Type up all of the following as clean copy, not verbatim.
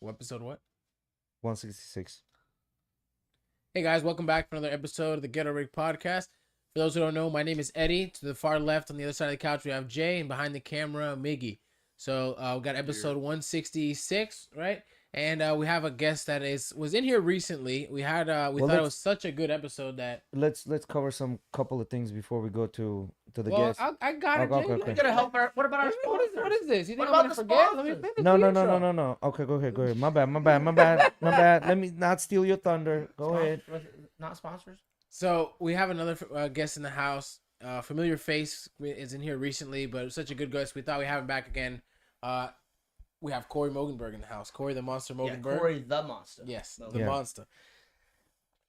Episode what? 166. Hey guys, welcome back for another episode of the GhettoRig podcast. For those who don't know, my name is Eddie. To the far left on the other side of the couch, we have Jay, and behind the camera, Miggy. So we got episode 166, right? And we have a guest that was in here recently. We thought it was such a good episode that let's cover some couple of things before we go to the guest. I got it, Jay. Okay. You gotta help her. What about our sponsors? What is this? You think What I'm about gonna the forget? sponsors? Let me finish the intro. No. Okay, go ahead. My bad. Let me not steal your thunder. Go ahead. Not sponsors. So we have another guest in the house. Familiar face is in here recently, but it was such a good guest. We thought we'd have him back again. We have Corey Mogenberg in the house. Corey the Monster Mogenberg. Yeah, Corey the Monster. Yes, the Yeah. Monster.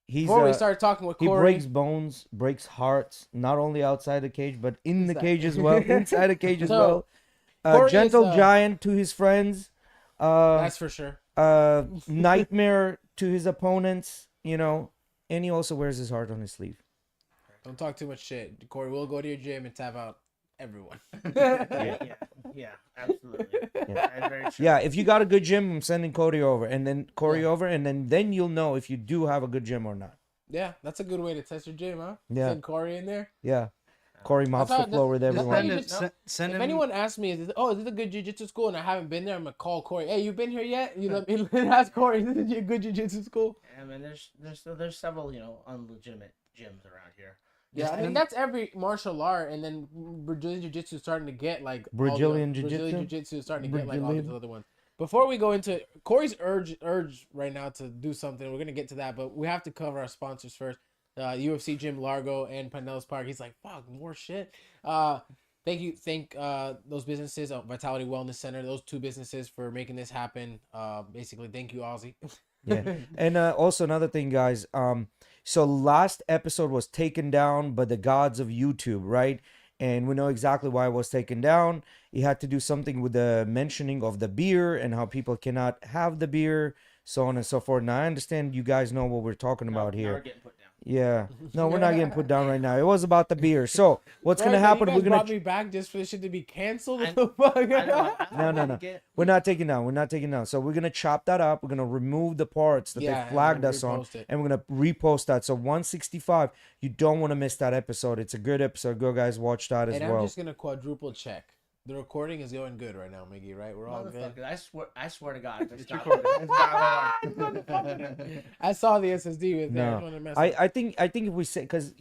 Before we started talking with he Corey, breaks bones, breaks hearts, not only outside the cage, but in the cage as well, inside the cage as So, well. Corey Gentle is, giant to his friends. that's for sure. Nightmare to his opponents, and he also wears his heart on his sleeve. Don't talk too much shit. Corey, we'll go to your gym and tap out everyone. Yeah, absolutely. Yeah. Very true. Yeah, if you got a good gym, I'm sending Cody over, and then Corey over, and then you'll know if you do have a good gym or not. Yeah, that's a good way to test your gym, huh? Yeah. Send Corey in there. Yeah, Corey mops the floor with everyone. If anyone asks me, is this a good jiu-jitsu school, and I haven't been there, I'm gonna call Corey. Hey, you been here yet? You let me ask Corey, is this a good jiu-jitsu school? I mean, there's several unlegitimate gyms around here. Yeah, I mean that's every martial art, and then Brazilian Jiu-Jitsu is starting to get like Brazilian Brazilian Jiu-Jitsu? Jiu-Jitsu is starting to get like all these other ones. Before we go into Corey's urge right now to do something, we're gonna get to that, but we have to cover our sponsors first. UFC Gym Largo and Pinellas Park. He's like, fuck, more shit. Thank those businesses, Vitality Wellness Center, those two businesses for making this happen. Basically, thank you, Ozzy. Yeah, and also another thing, guys. So last episode was taken down by the gods of YouTube, right? And we know exactly why it was taken down. It had to do something with the mentioning of the beer and how people cannot have the beer, so on and so forth. Now I understand you guys know what we're talking about Now here. we're getting put down. Yeah, no, we're not getting put down right now. It was about the beer. So what's gonna happen? You guys We're gonna brought me back just for this shit to be canceled. I Fuck? No. We're not taking down. So we're gonna chop that up. We're gonna remove the parts that Yeah, they flagged and us on, repost it. and we're gonna repost that. So 165. You don't want to miss that episode. It's a good episode. Go guys, watch that as And well. I'm just gonna quadruple check. The recording is going good right now, Miggy. Right? We're all good. Motherfucker, I swear to God, it's not I saw the SSD with there. No, I think if we say, because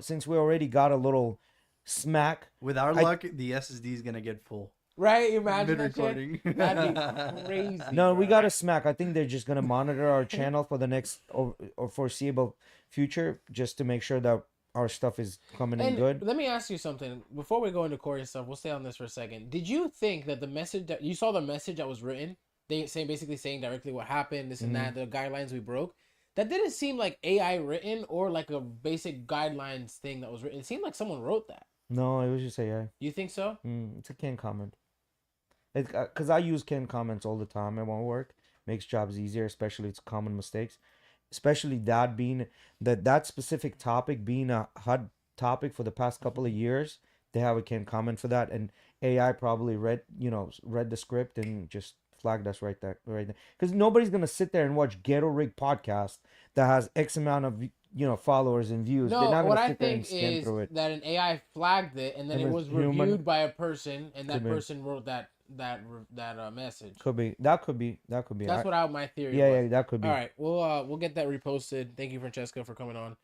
since we already got a little smack. With our luck, the SSD is gonna get full. Right? Imagine that Mid-recording. shit. That'd be crazy. No, we bro. got a smack. I think they're just gonna monitor our channel for the next or foreseeable future, just to make sure that our stuff is coming in And good. let me ask you something before we go into Corey's stuff. We'll stay on this for a second. Did you think that the message that you saw, the message that was written, basically saying directly what happened, this and that, the guidelines we broke, that didn't seem like AI written or like a basic guidelines thing that was written. It seemed like someone wrote that. No, it was just AI. You think so? It's a canned comment. Because I use canned comments all the time at my work. Makes jobs easier, especially it's common mistakes. Especially that being that specific topic being a hot topic for the past couple of years. They have a canned comment for that, and AI probably read the script and just flagged us right there. Because nobody's gonna sit there and watch GhettoRig podcast that has X amount of followers and views. No, They're not what gonna I sit there and think scan is through it. that an AI flagged it, and then And it it's was human. reviewed by a person, and that Could be. person wrote that message. Could be. That could be. That's what my theory was. Yeah, that could be. All right, we'll get that reposted. Thank you, Francesca, for coming on.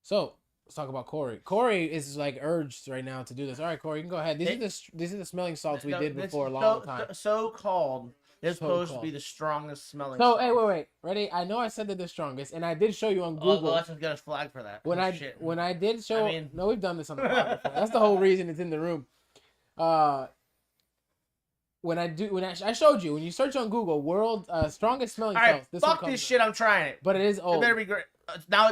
So let's talk about Corey. Corey is like urged right now to do this. All right, Corey, you can go ahead. These are the smelling salts we did before a long time. So-called. They're supposed to So-called. be the strongest smelling. So hey, wait, ready? I know I said they're the strongest, and I did show you on Google. Oh, let's just get us flagged for that. when I did show, I mean- no, we've done this on the pod before. That's the whole reason it's in the room. When I showed you, when you search on Google, world strongest smelling All right, salts. This one fuck comes this up. shit. I'm trying it. But it is It old. better be great. Now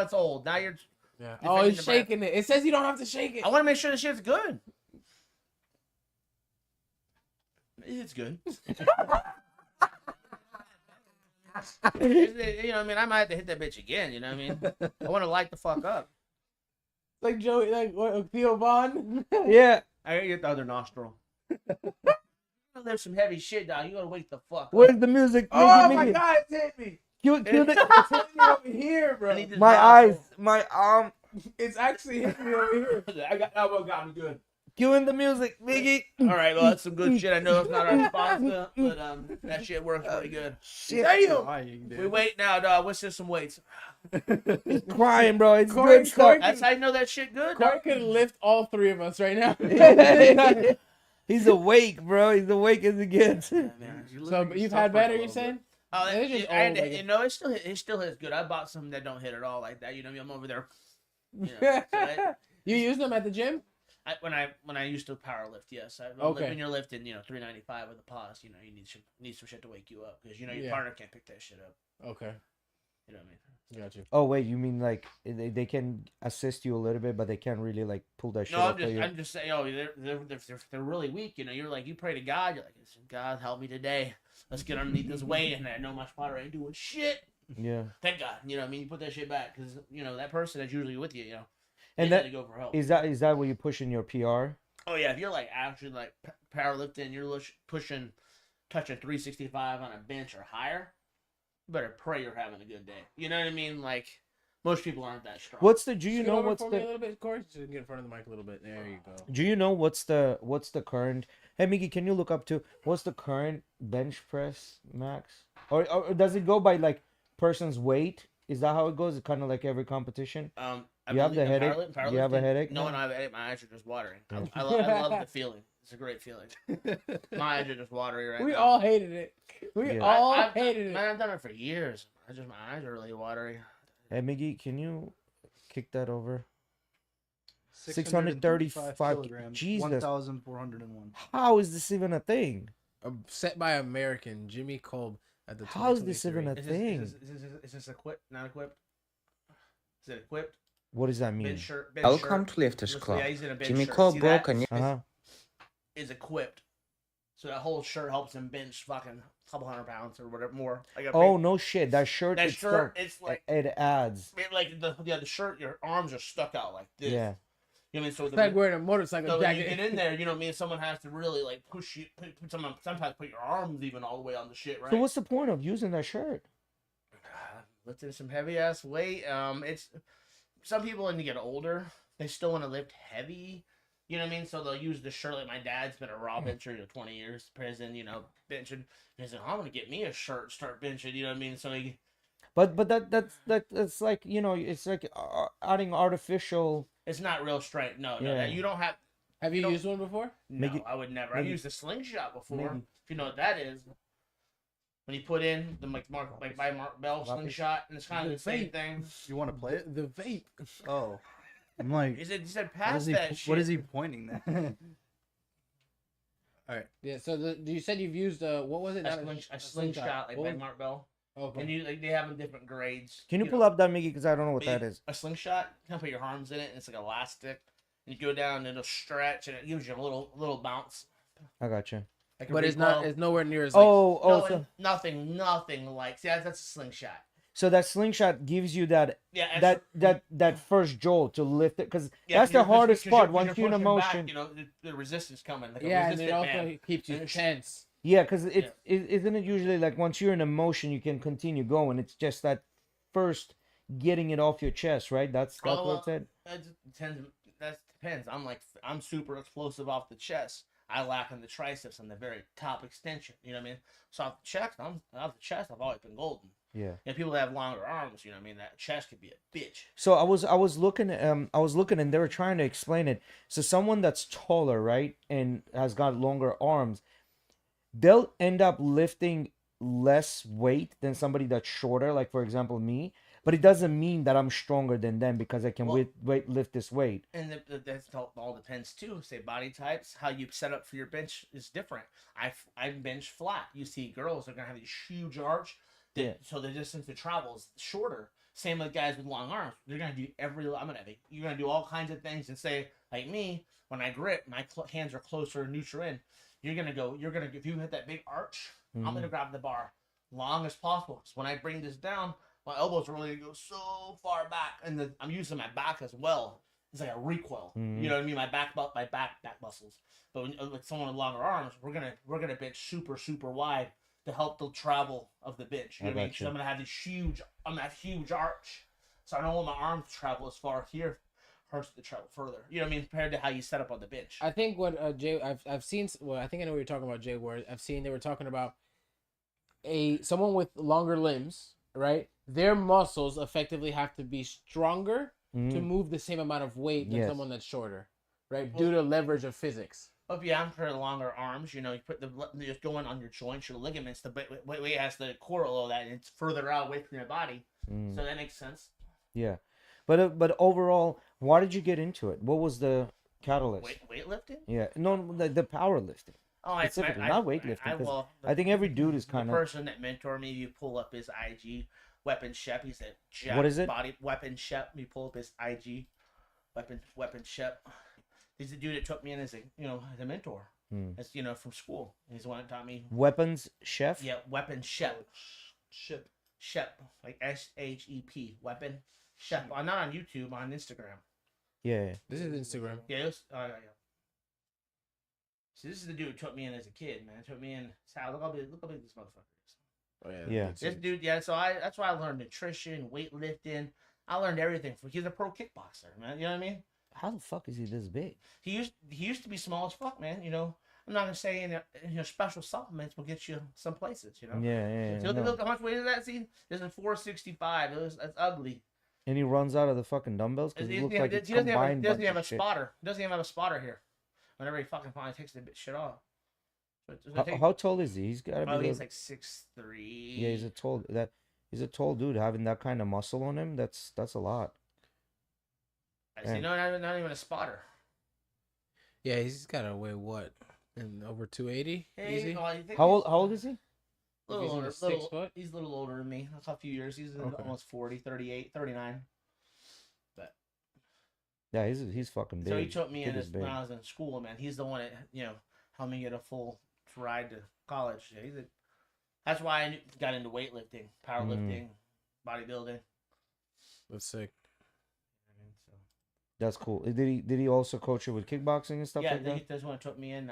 it's old. Now you're. Yeah. You're Oh, taking he's the breath. shaking it. It says you don't have to shake it. I want to make sure the shit's good. It's good. I mean, I might have to hit that bitch again. You know what I mean? I want to light the fuck up. Like Joey, like what, Theo Vaughn. Yeah. I gotta get the other nostril. gonna lift some heavy shit, dog, you gotta wake the fuck up. Where's the music? Oh Miggy, my Miggy. God, it's hit me. Cue the, It's hitting me over here, bro. I need this my nozzle. eyes, my arm. It's actually hitting me over here. I got elbow got me good. Cueing the music, Miggy. All right, well, that's some good shit. I know it's not our sponsor, but that shit works pretty good. Shit. Crying, dude. We wait now, dog. Let's just some weights. He's crying, bro. It's Corey- good stuff. That's how you know that shit good, Corey dog. could lift all three of us right now. He's awake, bro. He's awake as it gets. Yeah, man. So but you've had better, you're saying? Oh, It's just I had old, to- I guess. you know, it still hits good. I bought some that don't hit at all like that. You know, I'm over there. You know, so You use them at the gym? when I used to power lift, yes. Okay. When you're lifting, 395 with a pause, you need some shit to wake you up because your Yeah. partner can't pick that shit up. Okay, You know what I mean? got you. Oh wait, you mean like they can assist you a little bit, but they can't really like pull that shit No, up for you? I'm just saying. Oh, they're really weak. You know, you're like, you pray to God. You're like, God help me today. Let's get underneath this weight, and I know my spotter ain't doing shit. Yeah. Thank God. You know what I mean? You put that shit back because that person that's usually with you. And they that need to go for help. is that what you push in your PR? Oh yeah, if you're like actually like powerlifting, you're touching 365 on a bench or higher, you better pray you're having a good day. You know what I mean? Like most people aren't that strong. Do you Scoot know over what's for me a the little bit, Corey? Just get in front of the mic a little bit. There you go. do you know what's the current? Hey Mickey, can you look up to what's the current bench press max? Or does it go by like person's weight? Is that how it goes? It's kind of like every competition. You have the headache? You have a headache No, now? and I have a headache. My eyes are just watering. Yeah. I love the feeling. It's a great feeling. My eyes are just watery right We now. all hated it. We Yeah. all I've hated it. Man, I've done it for years. My eyes are really watery. Hey Mickey, can you kick that over? 635 635 kilograms. Jesus. 1,401. How is this even a thing? Set by American Jimmy Kolb at the. How is this even a 2023. thing? Is this equipped? Not equipped? Is it equipped? What does that mean? Bench shirt. Bench Welcome shirt. to Lifters Listen, Club. yeah, he's in a bench Jimmy shirt. Cole See broke that? a new. Uh-huh. Is equipped. So that whole shirt helps him bench fucking a couple hundred pounds or whatever more. Like Oh no shit! That shirt that itself, shirt, it's like it adds. like the shirt. Your arms are stuck out like this. Yeah. You know what I mean? So It's like wearing a motorcycle so when you jacket. get in there, you know what I mean. Someone has to really like push you. Sometimes put your arms even all the way on the shit, right? So what's the point of using that shirt? Lifting some heavy ass weight. It's some people when they get older, they still want to lift heavy. You know what I mean? So they'll use the shirt. Like my dad's been a raw bencher, 20 years prison. Benching. And he's like, I'm gonna get me a shirt, start benching. You know what I mean? So he, But that's like it's like adding artificial. it's not real strength. No, Yeah. you don't have. Have you don't- used one before? No, Maybe- I would never. I've maybe- used a slingshot before. maybe- If you know what that is. When you put in the Mark Bell slingshot, and it's kind of the same thing. You want to play it? The vape. Oh. I'm like, He said what pass is he, that shit. what is he pointing at? Yeah. So you said you've used what was it? Not A slingshot like What by was- Mark Bell. Okay. And they have them different grades. Can you pull up that Mickey? Because I don't know what that is. A slingshot, you can put your arms in it, and it's like elastic. And you go down, and it'll stretch, and it gives you a little bounce. I got you. Like a But it's recoil. not. It's nowhere near as like. Oh, No, so nothing like. See, that's a slingshot. so that slingshot gives you that Yeah, that first jolt to lift it because yeah, that's the because hardest because part you're once you're in a pushing back, motion. the resistance coming. Like a Yeah, and it resistant also man. keeps you And tense. Yeah, because isn't it usually like once you're in a motion you can continue going. It's just that first getting it off your chest, right? That's Oh, what it said. That depends. I'm super explosive off the chest. I lack on the triceps and the very top extension. You know what I mean? So off the chest, I've always been golden. Yeah. And people that have longer arms, you know what I mean? That chest could be a bitch. So I was looking and they were trying to explain it. So someone that's taller, right, and has got longer arms, they'll end up lifting less weight than somebody that's shorter, like for example me. But it doesn't mean that I'm stronger than them because I can Well- lift this weight. And that all depends too. Say body types, how you set up for your bench is different. I bench flat. You see girls are gonna have these huge arch. Yeah. So the distance to travel is shorter. Same with guys with long arms. They're gonna do you're gonna do all kinds of things and say like me when I grip, my hands are closer neutral in. You're gonna if you hit that big arch, I'm gonna grab the bar long as possible. So when I bring this down, my elbows are really gonna go so far back, and I'm using my back as well. It's like a recoil. Mhm. You know what I mean? My back muscles. But when, like someone with longer arms, we're gonna bench super wide to help the travel of the bench. You I know what I mean? got 'Cause you. I'm gonna have huge arch, so I don't want my arms to travel as far here. Hurts to travel further. You know what I mean? Compared to how you set up on the bench. I think what Jay, I've seen. Well, I think I know what you're talking about, Jay. Where I've seen they were talking about someone with longer limbs, right? Their muscles effectively have to be stronger to Mhm. move the same amount of weight than Yes. someone that's shorter, right? Due to leverage of physics. If you have for longer arms, you know, you put just going on your joints, your ligaments, the weight has to correlate that, and it's further out away from your body. Mm. So that makes sense. Yeah, but overall, why did you get into it? What was the catalyst? Weightlifting? Yeah, no, the powerlifting. Oh, Specifically, not weightlifting, 'cause I think every dude is the kinda- person that mentored me. You pull up his IG, Weapon Shep. He's a jacked What is it? body. Weapon Shep. You pull up his IG, Weapon Shep. He's the dude that took me in as a mentor. Hmm. As from school. He's the one that taught me. Weapons chef. Yeah, Weapon Shep. Ship. Shep, like SHEP. Weapon Shep. Not on YouTube, on Instagram. Yeah. This is Instagram. Yeah, it was, yeah. See, this is the dude who took me in as a kid, man. Took me in. Sal, look how big this motherfucker is. Oh yeah. Yeah. that's This it. dude, yeah. So that's why I learned nutrition, weightlifting. I learned everything from. He's a pro kickboxer, man. You know what I mean? How the fuck is he this big? He used to be small as fuck, man. You know, I'm not gonna say special supplements will get you some places. You know. Yeah. See, look how much weight is that? See, this is 465. That's ugly. And he runs out of the fucking dumbbells because he looks like he it's doesn't combined. have bunch a of shit. spotter. Doesn't even have a spotter here. Whenever he fucking finally takes the shit off. How tall is he? He's got to be. Oh, he's little- like 6'3". Yeah, he's a tall dude having that kind of muscle on him. That's a lot. I see. No, not even a spotter. Yeah, he's got to weigh what? And over 280? Hey, Easy. oh, you think How he's old is he? A little He's in older. the 6 foot? He's a little older than me. That's a few years. He's Okay. almost 40, 38, 39. Yeah, he's fucking big. So he took me Kid in is when big. I was in school, man. He's the one that helped me get a full ride to college. Yeah, that's why I got into weightlifting, powerlifting, bodybuilding. That's sick. So, That's cool. Did he also coach you with kickboxing and stuff yeah, like that? that's when it took me in.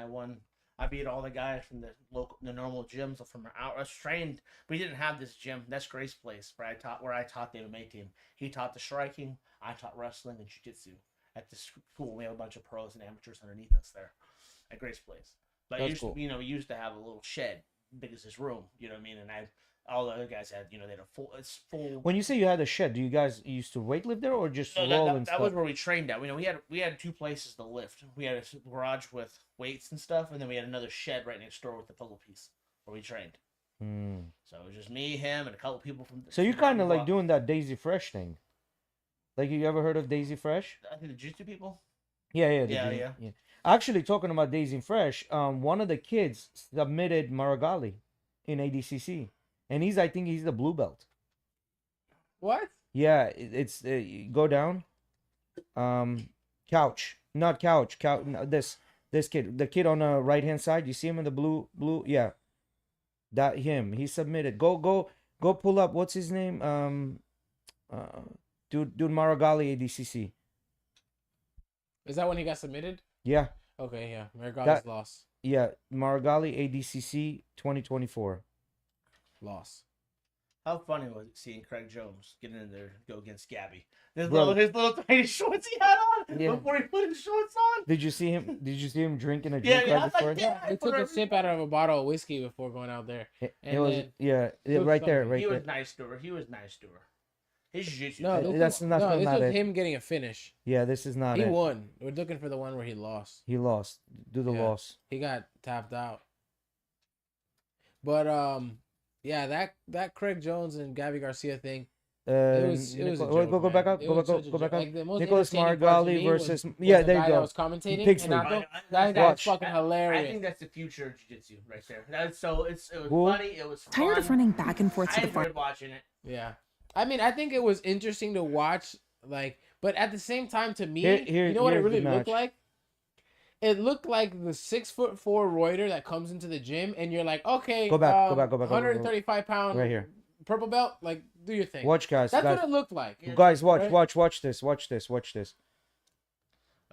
I beat all the guys from the normal gyms from out. I was trained. We didn't have this gym. That's Grace Place where I taught the MMA team. He taught the striking. I taught wrestling and jiu-jitsu. At the school, we have a bunch of pros and amateurs underneath us there at Grace Place. But That's cool. we used to have a little shed, big as this room. You know what I mean? And all the other guys had, they had a full. It's full. When you say you had a shed, do you guys used to weightlift there or just No, roll that and that was stuff? where we trained at. We had two places to lift. We had a garage with weights and stuff, and then we had another shed right next door with the puzzle piece where we trained. Hmm. So it was just me, him, and a couple people from. So you from kind of around the like block. doing that Daisy Fresh thing. Like, you ever heard of Daisy Fresh? I think the jiu-jitsu people. Yeah. Yeah. Actually, talking about Daisy Fresh, one of the kids submitted Marigali in ADCC, and I think he's the blue belt. What? Yeah, it's go down. Couch, not couch. Couch. No, this kid, the kid on the right hand side. You see him in the blue. Yeah, that him. He submitted. Go pull up. What's his name? Dude Marigali ADCC. Is that when he got submitted? Yeah, Okay, yeah. Marigot's That- lost. yeah. Marigali ADCC 2024. Lost. How funny was it seeing Craig Jones getting in there to go against Gabby? His Bro. little tiny shorts he had on Yeah. before he put his shorts on. Did you see him? Did you see him drinking a Yeah, drink yeah, I right was like, before? yeah. He took a sip out of a bottle of whiskey before going out there. It and was then right there, something. right He there. was nice to her. His jiu-jitsu. No, That's this not this not was it. him getting a finish. Yeah, this is not He it. won. We're looking for the one where he lost. He lost. Do the Yeah. loss. He got tapped out. But yeah, that Craig Jones and Gabby Garcia thing. It was a joke, go back man. up. It Go was back up. such a Go back joke. up. Like, the most Nicholas entertaining part to Margali me was- versus was yeah. the There you guy that go. was commentating. Pigsley. Renato. That guy's fucking I hilarious. think that's the future of jiu-jitsu right there. It was Cool. funny. It was fun. Tired of running back and forth I to the farm. enjoyed watching it. Yeah, I mean, I think it was interesting to watch. Like, but at the same time, to me, Here- you know what it here's the really looked match. like? It looked like the 6'4" Reuter that comes into the gym, and you're like, okay, Go back, go back. 135 pound Right here. purple belt, like, do your thing. Watch, guys. That's Guys, what it looked like. Yeah. guys, watch, Right? watch this. Watch this. Watch this.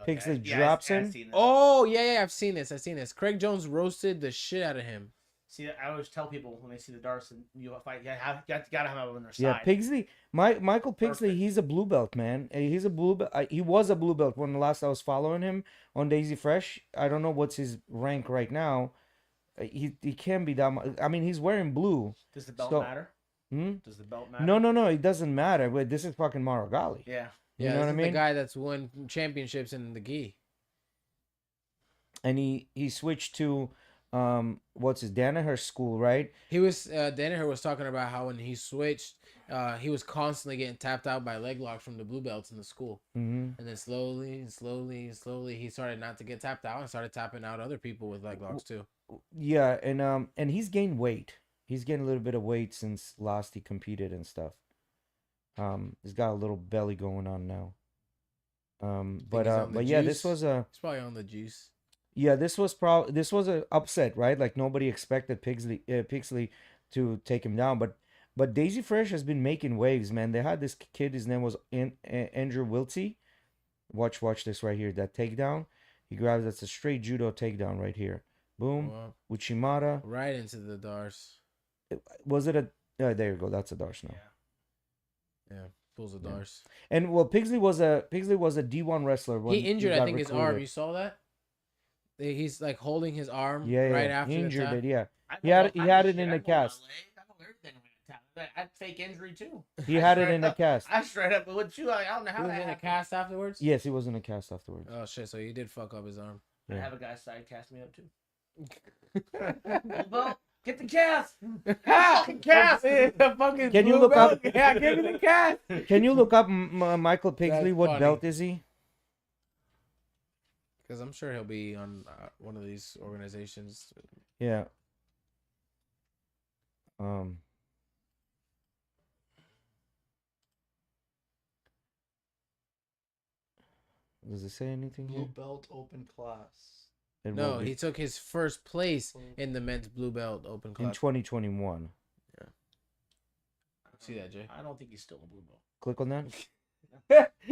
Pixley Yeah, drops I've him. seen this. Oh yeah, I've seen this. Craig Jones roasted the shit out of him. See, I always tell people when they see the darts and you fight, gotta have them on their Yeah, side. Pigsley. Michael Pigsley. Perfect. He's a blue belt, man. He's a blue belt. He was a blue belt when the last I was following him on Daisy Fresh. I don't know what's his rank right now. He can be that. I mean, he's wearing blue. Does the belt So- matter? Hmm? Does the belt matter? No. It doesn't matter. But this is fucking Maragali. Yeah. You Yeah, know this what I is mean? the guy that's won championships in the gi. And he switched to what's his Danaher school, right? He was Danaher was talking about how when he switched, he was constantly getting tapped out by leg locks from the blue belts in the school, Mm-hmm. and then slowly, he started not to get tapped out and started tapping out other people with leg locks too. Yeah, and he's gained weight. He's gained a little bit of weight since last he competed and stuff. He's got a little belly going on now. he's on But the yeah, juice. this was a He's probably on the juice. yeah, this was a upset, right? Like nobody expected Pixley to take him down, but Daisy Fresh has been making waves, man. They had this kid. His name was Andrew Wiltsey. Watch this right here. That takedown. He grabs. That's a straight judo takedown right here. Boom. Well, Uchimata. right into the Dars. Was it a? There you go. That's a Darce now. Yeah. Yeah, pulls the Yeah. Dars. And well, Pigsley was a D1 wrestler. When He injured, I got think, his arm. recruited. You saw that? He's like holding his arm Yeah, right yeah. after He the injured tap. it. Yeah, I He know had- all he kinds had of it in shit. the I know my cast. leg. I know everything when I tap. I had fake injury too. he I had it straight in the up- cast. I straight up with you. I don't know He how was that in a happened. cast afterwards. Yes, he was in a cast afterwards. Oh shit! So he did fuck up his arm. I Yeah. have a guy side cast me up too. Well, get the cast. fucking cast. The fucking Can you blue look belt? up- Yeah, give me the cast. Can you look up Michael Pigsley? That's What funny. belt is he? Because I'm sure he'll be on one of these organizations. Yeah. Does it say anything Blue here? belt open class. It No, will be he took his first place in the men's blue belt open in class. 2021. See that, Jay? I don't think he's still a blue belt. Click on that.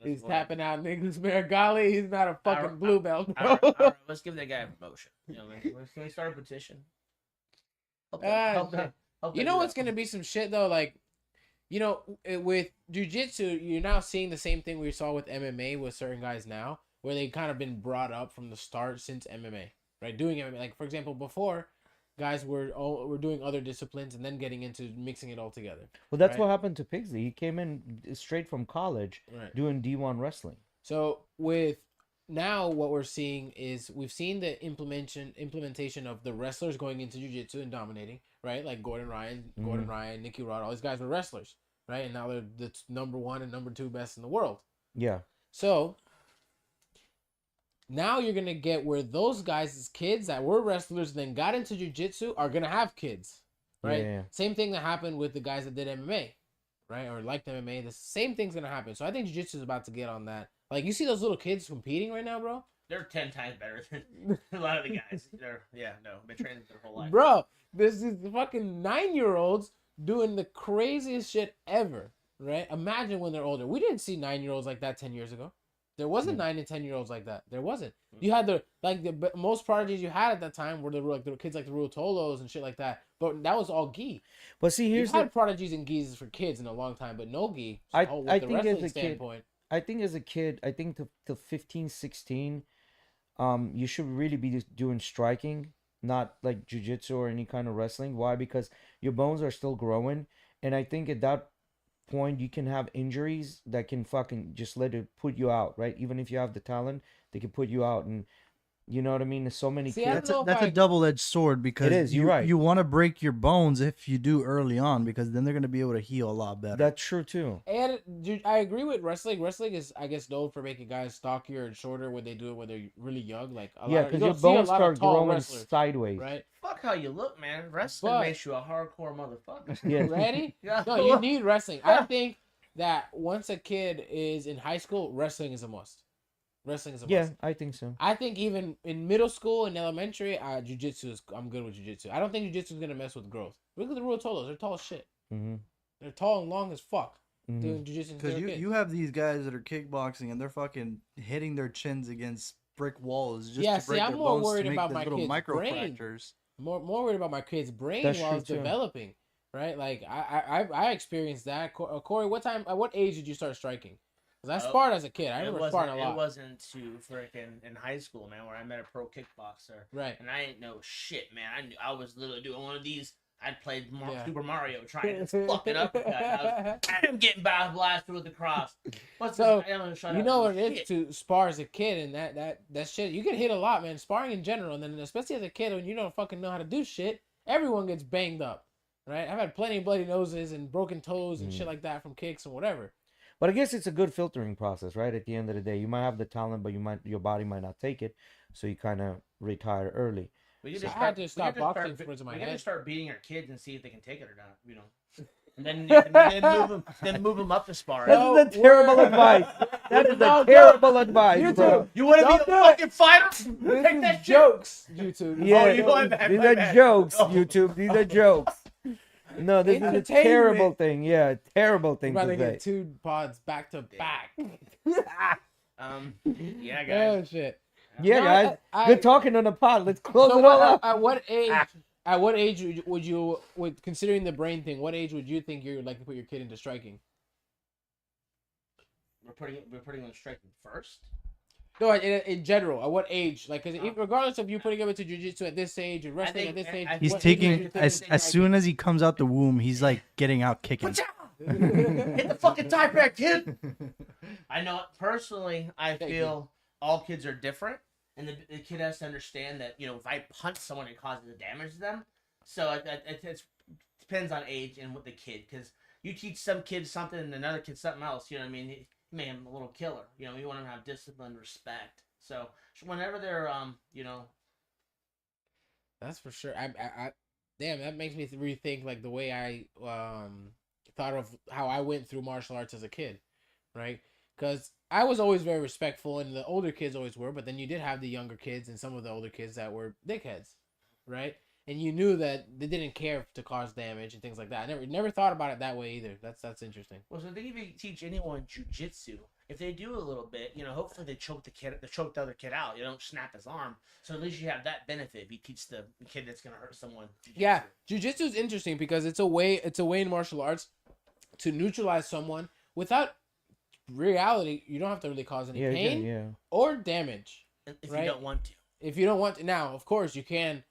He's tapping out Nicholas Marigali. He's not a fucking blue belt, bro. All right, let's give that guy a promotion. You know, can we start a petition? Help them You know do what's that. gonna be some shit though, like, you know, with jujitsu, you're now seeing the same thing we saw with MMA with certain guys now, where they kind of been brought up from the start since MMA, right? Doing MMA, like for example, before guys were doing other disciplines and then getting into mixing it all together. Well, that's Right. what happened to Pigsley. He came in straight from college Right. doing D1 wrestling. So with now what we're seeing is we've seen the implementation of the wrestlers going into jiu-jitsu and dominating, right? Like Gordon Ryan, Nicky Rod, all these guys were wrestlers, right? And now they're the number 1 and number 2 best in the world. Yeah. So now you're gonna get where those guys' kids that were wrestlers and then got into jiu-jitsu are gonna have kids, right? Yeah. Same thing that happened with the guys that did MMA, right? Or liked MMA. The same thing's gonna happen. So I think jiu-jitsu is about to get on that. Like you see those little kids competing right now, bro. They're 10 times better than a lot of the guys. They're been training their whole life. Bro, this is fucking 9-year-olds doing the craziest shit ever, right? Imagine when they're older. We didn't see 9-year-olds like that 10 years ago. There wasn't 9 and 10-year-olds like that. There wasn't. You had the most prodigies you had at that time were the kids like the Ruotolos and shit like that. But that was all gi. But see, You've here's had the. prodigies and gis for kids in a long time, but no gi. I with think the as wrestling a kid- standpoint. I think as a kid, I think to 15, 16, you should really be just doing striking, not like jujitsu or any kind of wrestling. Why? Because your bones are still growing, and I think at that point you can have injuries that can fucking just let it put you out, right? Even if you have the talent, they can put you out, and you know what I mean. There's so many See, I kids. don't know if That's I- a double-edged sword because It is, you're right. You want to break your bones if you do early on because then they're going to be able to heal a lot better. That's true too. And dude, I agree with wrestling. Wrestling is, I guess, known for making guys stockier and shorter when they do it when they're really young. Like Yeah, because your bones start growing sideways. right? Fuck how you look, man. Wrestling But- makes you a hardcore motherfucker. Yeah. Ready? Yeah. No, you need wrestling. I think that once a kid is in high school, wrestling is a must. Wrestling is a Yeah, must. I think so. I think even in middle school and elementary, jiu-jitsu is. I'm good with jiu-jitsu. I don't think jiu-jitsu is gonna mess with growth. Look at the Ruotolos. They're tall as shit. Hmm. They're tall and long as fuck. doing jujitsu since they Because were kids. you have these guys that are kickboxing and they're fucking hitting their chins against brick walls just Yeah, to see, break I'm their more bones worried to make about these my little kid's micro brain. fractures. More worried about my kid's brain That's while true, it's too. developing, right? Like I experienced that. Corey, at what age did you start striking? Because I sparred as a kid. I remember sparring a lot. It wasn't to freaking in high school, man, where I met a pro kickboxer. Right. And I didn't know shit, man. I was literally doing one of these. I'd played Yeah. Super Mario trying to fucking uppercut. I'm getting blasted with the cross. So, You you know what it is to spar as a kid, and that shit, you get hit a lot, man. Sparring in general, and then especially as a kid when you don't fucking know how to do shit, everyone gets banged up, right? I've had plenty of bloody noses and broken toes and shit like that from kicks and whatever. But I guess it's a good filtering process, right? At the end of the day, you might have the talent, but your body might not take it, so you kind of retire early. We could So just I had to stop boxing start, towards my we head. could just start beating our kids and see if they can take it or not, you know. And then move them up to sparring. No. That is a terrible advice. That is a terrible advice, bro. You want to Don't be do a it. fucking fighter? This Take is that shit. jokes, YouTube. Yeah, Oh, my bad, these my are bad. jokes, Oh. YouTube. These are jokes. No, this is a Entertainment. terrible thing. Yeah, terrible We're thing about to to get say. 2 pods back to back. Yeah, Oh guys. shit. Yeah, No, guys. I- Good talking on the pod. Let's close So it all up. at what age? At what age would you, with considering the brain thing, what age would you think you would like to put your kid into striking? We're putting them striking first. No, in general, at what age? Like, because regardless of you putting him into jiu-jitsu at this age and wrestling think- at this age, I- He's what age would you taking think as soon as he comes out the womb, he's like getting out kicking. Hit the fucking tie back, kid. I know personally. I Thank feel all kids are different, and the kid has to understand that, you know, if I punch someone, it causes the damage to them. So it depends on age and what the kid, because you teach some kid something and another kid something else. You know what I mean? He may have a little killer. You know, you want them to have discipline, respect. So whenever they're you know. That's for sure. I damn, that makes me rethink like the way I thought of how I went through martial arts as a kid, right? Because I was always very respectful, and the older kids always were. But then you did have the younger kids and some of the older kids that were dickheads, right? And you knew that they didn't care to cause damage and things like that. I never thought about it that way either. That's interesting. Well, so I think if you teach anyone jujitsu, if they do a little bit, you know, hopefully they choke the other kid out. You don't snap his arm, so at least you have that benefit. If you teach the kid that's gonna hurt someone. Jiu-jitsu. Yeah, jiu-jitsu is interesting because it's a way in martial arts to neutralize someone without reality. You don't have to really cause any pain Yeah. or damage. If right? you don't want to. If you don't want to, now of course you can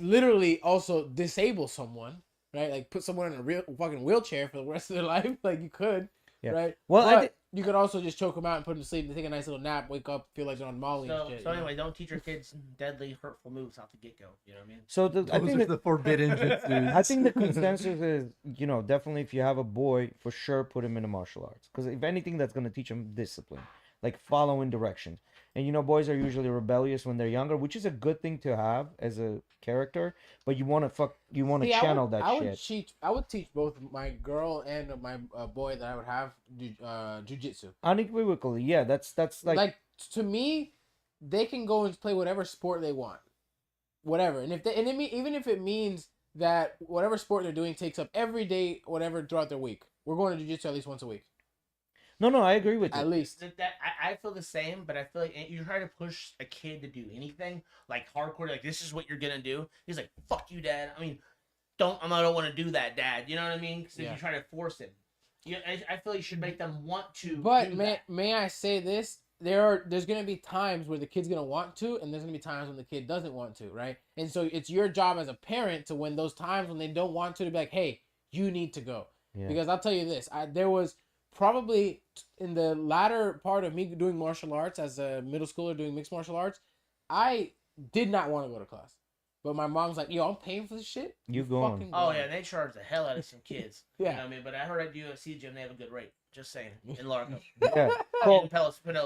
literally also disable someone, right? Like put someone in a real fucking wheelchair for the rest of their life, like you could, Yeah. right? Well, but you could also just choke them out and put them to sleep and take a nice little nap, wake up, feel like they're on Molly and shit. So you know? anyway, don't teach your kids deadly, hurtful moves out the get go. You know what I mean? So I Those think are the forbidden jutsus. I think the consensus is, you know, definitely if you have a boy, for sure put him into martial arts. Because if anything, that's going to teach him discipline, like following directions. And, you know, boys are usually rebellious when they're younger, which is a good thing to have as a character. But you want to See, channel that I shit. I would teach both my girl and my boy that I would have jujitsu. Unequivocally, yeah. That's like To me, they can go and play whatever sport they want, whatever. And even if it means that whatever sport they're doing takes up every day, whatever throughout their week, we're going to jujitsu at least once a week, no, I agree with you. at least. I feel the same, but I feel like you try to push a kid to do anything like hardcore, like this is what you're gonna do. He's like, "Fuck you, Dad." I mean, I don't want to do that, Dad. You know what I mean? Because if you try to force him, I feel you should make them want to. But do may that. may I say this? There's gonna be times where the kid's gonna want to, and there's gonna be times when the kid doesn't want to, right? And so it's your job as a parent to, when those times when they don't want to be like, hey, you need to go. Yeah. Because I'll tell you this, there was probably in the latter part of me doing martial arts as a middle schooler doing mixed martial arts, I did not want to go to class. But my mom's like, yo, I'm paying for this shit. You going. fucking Oh go." yeah, they charge the hell out of some kids. Yeah. You know what I mean? But I heard at UFC gym they have a good rate. Just saying. In Largo. Yeah. In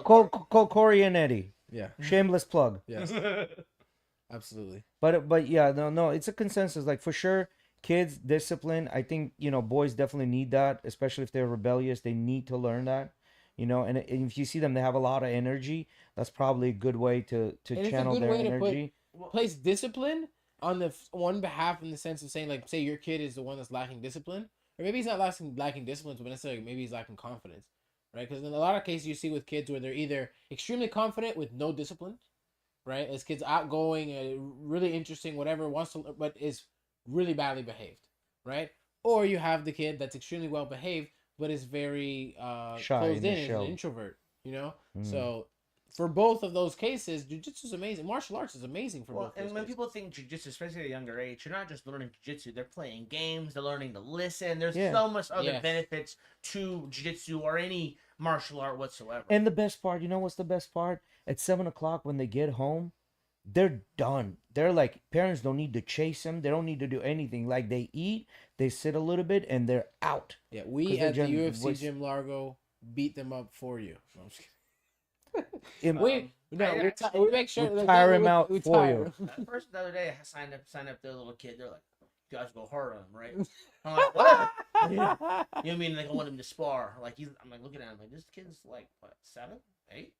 Call Corey and Eddie. Yeah. Shameless plug. Yes. Absolutely. But yeah, no, it's a consensus. Like for sure, kids discipline. I think, you know, boys definitely need that, especially if they're rebellious. They need to learn that, you know. And if you see them, they have a lot of energy. That's probably a good way to And it's a channel good their way to put- energy. Place discipline on the one behalf in the sense of saying, like, say your kid is the one that's lacking discipline, or maybe he's not lacking discipline, but necessarily maybe he's lacking confidence, right? Because in a lot of cases you see with kids where they're either extremely confident with no discipline, right? As kids outgoing, really interesting, whatever wants to, but is really badly behaved, right? Or you have the kid that's extremely well behaved, but is very Shy closed in in, his is an shell. introvert, you know. Mm. So for both of those cases, jujitsu is amazing. Martial arts is amazing for Well, both. and Those when cases. people think jujitsu, especially at a younger age, you're not just learning jujitsu. They're playing games. They're learning to listen. There's Yeah. so much other Yes. benefits to jujitsu or any martial art whatsoever. And the best part, you know what's the best part? At 7 o'clock when they get home, they're done. They're like, parents don't need to chase them. They don't need to do anything. Like, they eat, they sit a little bit, and they're out. Yeah, 'Cause we they're at the gen- UFC voice- Gym Largo beat them up for you. No, I'm just kidding. Im- We make sure We'll like, tire we- him out we for tire you. him. That person the other day signed up their little kid. They're like, you guys go hard on him, right? I'm like, what? You know what I mean? Like, I want him to spar. Like, I'm like looking at him like, this kid's like, what, 7, 8?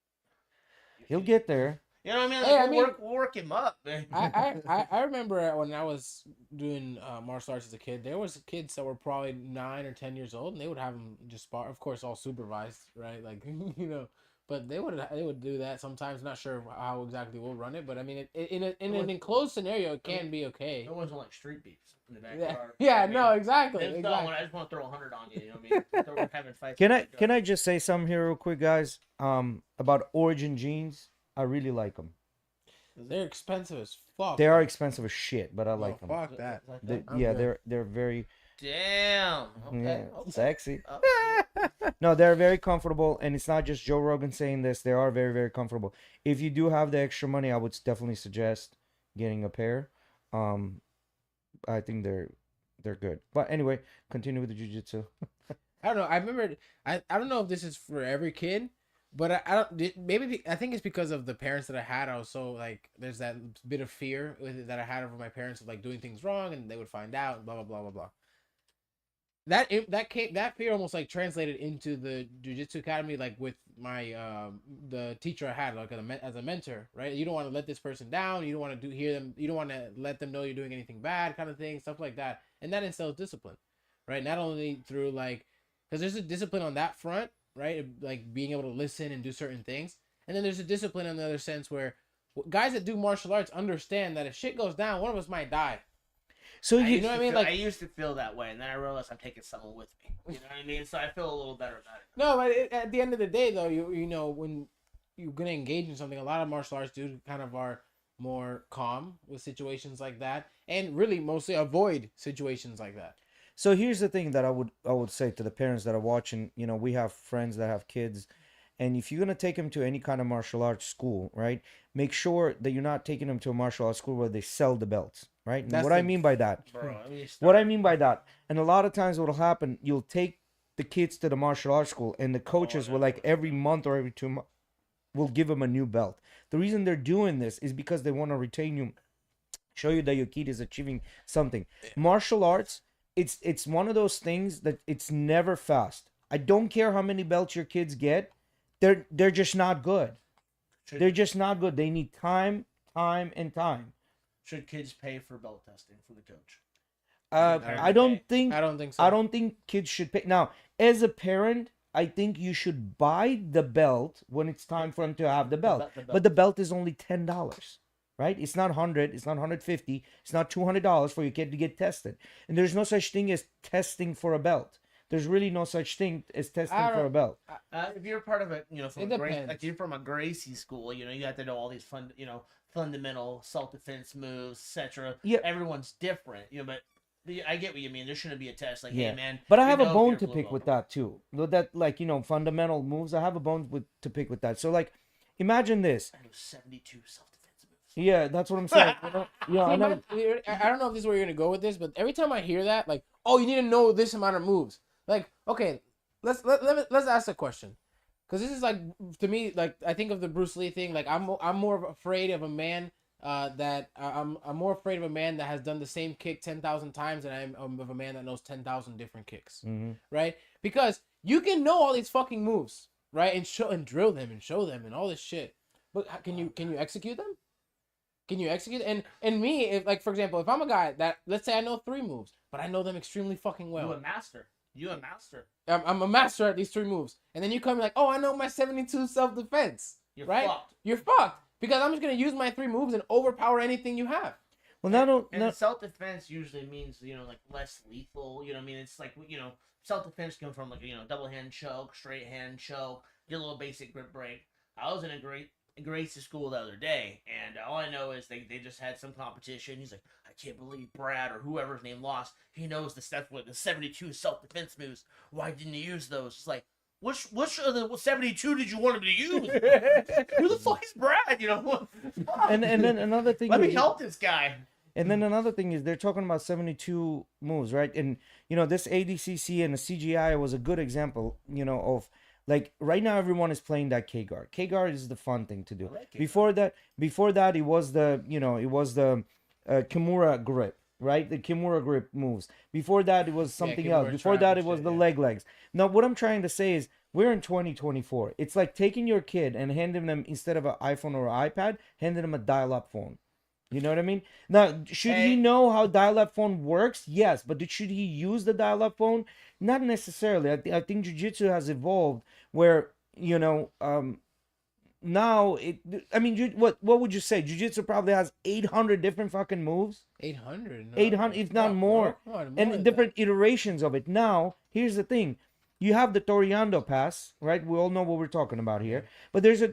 He'll get there. You know what I mean? Like, Hey, I we'll work him up, man. I remember when I was doing martial arts as a kid, there was kids that were probably 9 or 10 years old, and they would have them just spar. Of course, all supervised, right? Like you know, but they would do that sometimes. Not sure how exactly we'll run it, but I mean, in an enclosed scenario, it can be okay. It wasn't like street beefs in the Yeah, backyard. yeah, I mean, no, exactly. it's exactly. not when I just want to throw 100 on you. You know what I mean? We're having fights. Can I just say something here real quick, guys? About Origin jeans. I really like them. They're expensive as fuck. They are expensive as shit, but I Oh, like them. fuck that. I'm Yeah, good. they're very Damn. Okay. yeah, Okay. sexy. Oh, No, they're very comfortable, and it's not just Joe Rogan saying this. They are very, very comfortable. If you do have the extra money, I would definitely suggest getting a pair. I think they're good. But anyway, continue with the jiu-jitsu. I don't know. I remember. I don't know if this is for every kid, but I don't. Maybe I think it's because of the parents that I had. I was so like, there's that bit of fear that I had over my parents of like doing things wrong, and they would find out, and blah blah blah blah blah. That fear almost like translated into the jiu-jitsu academy, like with my the teacher I had like as a mentor, right? You don't want to let this person down. You don't want to hear them. You don't want to let them know you're doing anything bad, kind of thing, stuff like that. And that instills discipline, right? Not only through like, because there's a discipline on that front, right? Like being able to listen and do certain things, and then there's a discipline in the other sense where guys that do martial arts understand that if shit goes down, one of us might die. So I you used know to what I mean? feel- Like- I used to feel that way, and then I realized I'm taking someone with me. You know what I mean? So I feel a little better about it. No, but at the end of the day, though, you know when you're gonna engage in something, a lot of martial arts dudes kind of are more calm with situations like that, and really mostly avoid situations like that. So here's the thing that I would say to the parents that are watching. You know, we have friends that have kids, and if you're gonna take them to any kind of martial arts school, right, make sure that you're not taking them to a martial arts school where they sell the belts, right? And That's what I the- mean by that, Bro, I mean, what I mean by that, and a lot of times what'll happen, you'll take the kids to the martial arts school, and the coaches will like every month or every 2 months will give them a new belt. The reason they're doing this is because they want to retain you, show you that your kid is achieving something. Martial arts, it's one of those things that it's never fast. I don't care how many belts your kids get, they're just not good. They're just not good. They need time, and time. should kids pay for belt testing for the coach? I don't think I don't think so. I don't think kids should pay. Now, as a parent, I think you should buy the belt when it's time for them to have the belt. the belt. But the belt is only $10, right? It's not 100. It's not 150. It's not $200 for your kid to get tested. And there's no such thing as testing for a belt. There's really no such thing as testing I for don't- a belt. If you're part of a, from It a depends. like you're from a Gracie school, you have to know all these fundamental self-defense moves, etc. Yeah. Everyone's different, but I get what you mean. There shouldn't be a test like, Yeah. hey man. But I you have a know if bone you're to blue pick belt. with that too. That fundamental moves. I have a bone to pick with that. So like, imagine this. I know 72 self-defense moves. Yeah, that's what I'm saying. Yeah, I See, know. I don't know if this is where you're gonna go with this, but every time I hear that, like, oh, you need to know this amount of moves. Like, okay, let's ask a question, because this is like, to me, like, I think of the Bruce Lee thing. Like, I'm more afraid of a man I'm more afraid of a man that has done the same kick 10,000 times than I am of a man that knows 10,000 different kicks, right? Because you can know all these fucking moves, right, and drill them and show them and all this shit, but can you execute them? Can you execute? And me, if like for example, if I'm a guy that let's say I know 3 moves, but I know them extremely fucking well. You a master. You a master. I'm a master at these 3 moves, and then you come like, oh, I know my 72 self defense. You're right? fucked. You're fucked because I'm just gonna use my 3 moves and overpower anything you have. Well, and self-defense usually means, like less lethal. You know what I mean? It's like, self-defense come from like, double hand choke, straight hand choke, get a little basic grip break. I was in a Gracie school the other day, and all I know is they just had some competition. He's like, I can't believe Brad or whoever's name lost. He knows the 72 self-defense moves. Why didn't he use those? It's like, which of the 72 did you want him to use? Who the fuck is Brad? and then another thing. Let me help this guy. And then another thing is they're talking about 72 moves, right? And this ADCC and the CGI was a good example, of like right now everyone is playing that K guard. K guard is the fun thing to do. Like before that, it was the Kimura grip. Right, the Kimura grip moves. Before that, it was something else. Before that, it was the legs. Now, what I'm trying to say is, we're in 2024. It's like taking your kid and handing them, instead of an iPhone or an iPad, handing them a dial-up phone. You know what I mean? Now, should he know how dial-up phone works? Yes, but should he use the dial-up phone? Not necessarily. I think jiu-jitsu has evolved where, now what would you say? Jiu-jitsu probably has 800 different fucking moves. 800, 800, if not more, and different iterations of it. Now, here's the thing: you have the Toriando pass, right? We all know what we're talking about here, but there's a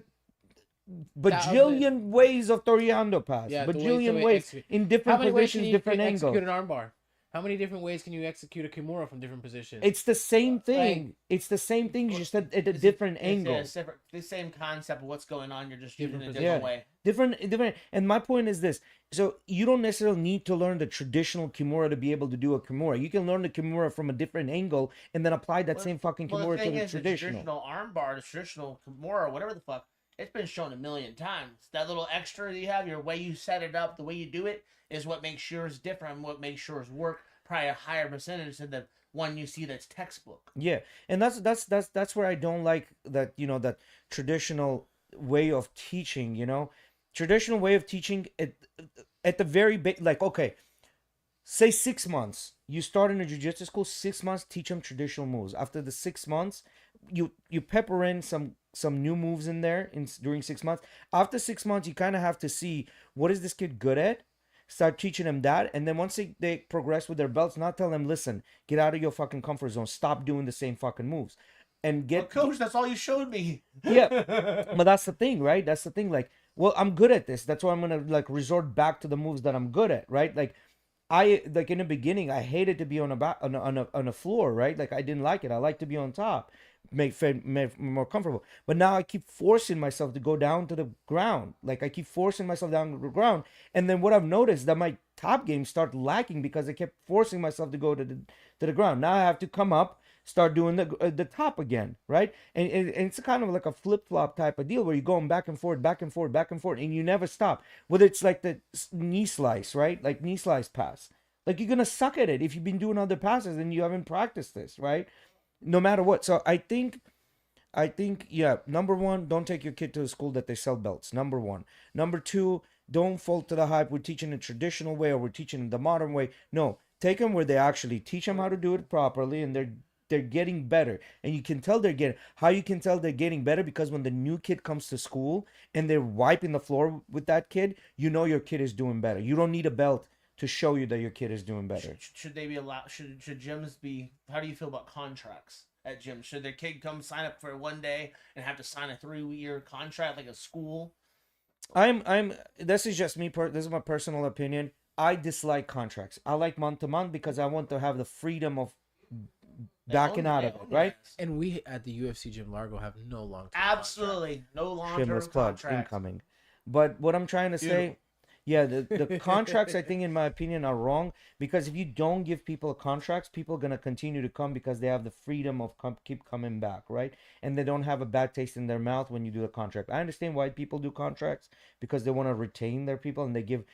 bajillion ways of Toriando pass, bajillion ways in different positions, different angles. Execute an armbar. How many different ways can you execute a Kimura from different positions? It's the same thing. It's the same thing, just at a different angle. The same concept of what's going on. You're just using it a different way. Different. And my point is this: so you don't necessarily need to learn the traditional Kimura to be able to do a Kimura. You can learn the Kimura from a different angle and then apply that same fucking Kimura to the traditional. The traditional armbar, the traditional Kimura, whatever the fuck, it's been shown a million times. That little extra that you have, your way you set it up, the way you do it, is what makes yours different and what makes yours work probably a higher percentage than the one you see that's textbook. Yeah, and that's where I don't like that, that traditional way of teaching, traditional way of teaching at the very like, okay, say 6 months, you start in a jiu-jitsu school, 6 months, teach them traditional moves. After the 6 months, you pepper in some new moves in there during 6 months. After 6 months, you kind of have to see, what is this kid good at? Start teaching them that, and then once they progress with their belts, not tell them, listen, get out of your fucking comfort zone, stop doing the same fucking moves, and get. Well, coach, that's all you showed me. Yeah, but that's the thing, right? That's the thing. Like, well, I'm good at this. That's why I'm gonna like resort back to the moves that I'm good at, right? Like, like in the beginning, I hated to be on a floor, right? Like I didn't like it. I like to be on top. Make more comfortable, but now I keep forcing myself to go down to the ground. Like I keep forcing myself down to the ground, and then what I've noticed that my top game start lacking because I kept forcing myself to go to the ground. Now I have to come up, start doing the top again, right? And it's kind of like a flip flop type of deal where you're going back and forth, back and forth, back and forth, and you never stop. Whether it's like the knee slice, right? Like knee slice pass, like you're gonna suck at it if you've been doing other passes and you haven't practiced this, right? No matter what. So I think, yeah, number one, don't take your kid to a school that they sell belts. Number one. Number two, don't fall to the hype. We're teaching the traditional way or we're teaching the modern way. No, take them where they actually teach them how to do it properly, and they're getting better. And you can tell how you can tell they're getting better, because when the new kid comes to school and they're wiping the floor with that kid, you know your kid is doing better. You don't need a belt to show you that your kid is doing better. Should they be allowed? Should gyms be? How do you feel about contracts at gyms? Should their kid come sign up for one day and have to sign a 3-year contract like a school? This is just me. This is my personal opinion. I dislike contracts. I like month to month because I want to have the freedom of backing out of it, right? And we at the UFC Gym Largo have no long-term Absolutely no long-term shameless plug contracts incoming. But what I'm trying to say. Yeah, the contracts, I think, in my opinion, are wrong, because if you don't give people contracts, people are going to continue to come because they have the freedom of keep coming back, right? And they don't have a bad taste in their mouth when you do a contract. I understand why people do contracts, because they want to retain their people and they give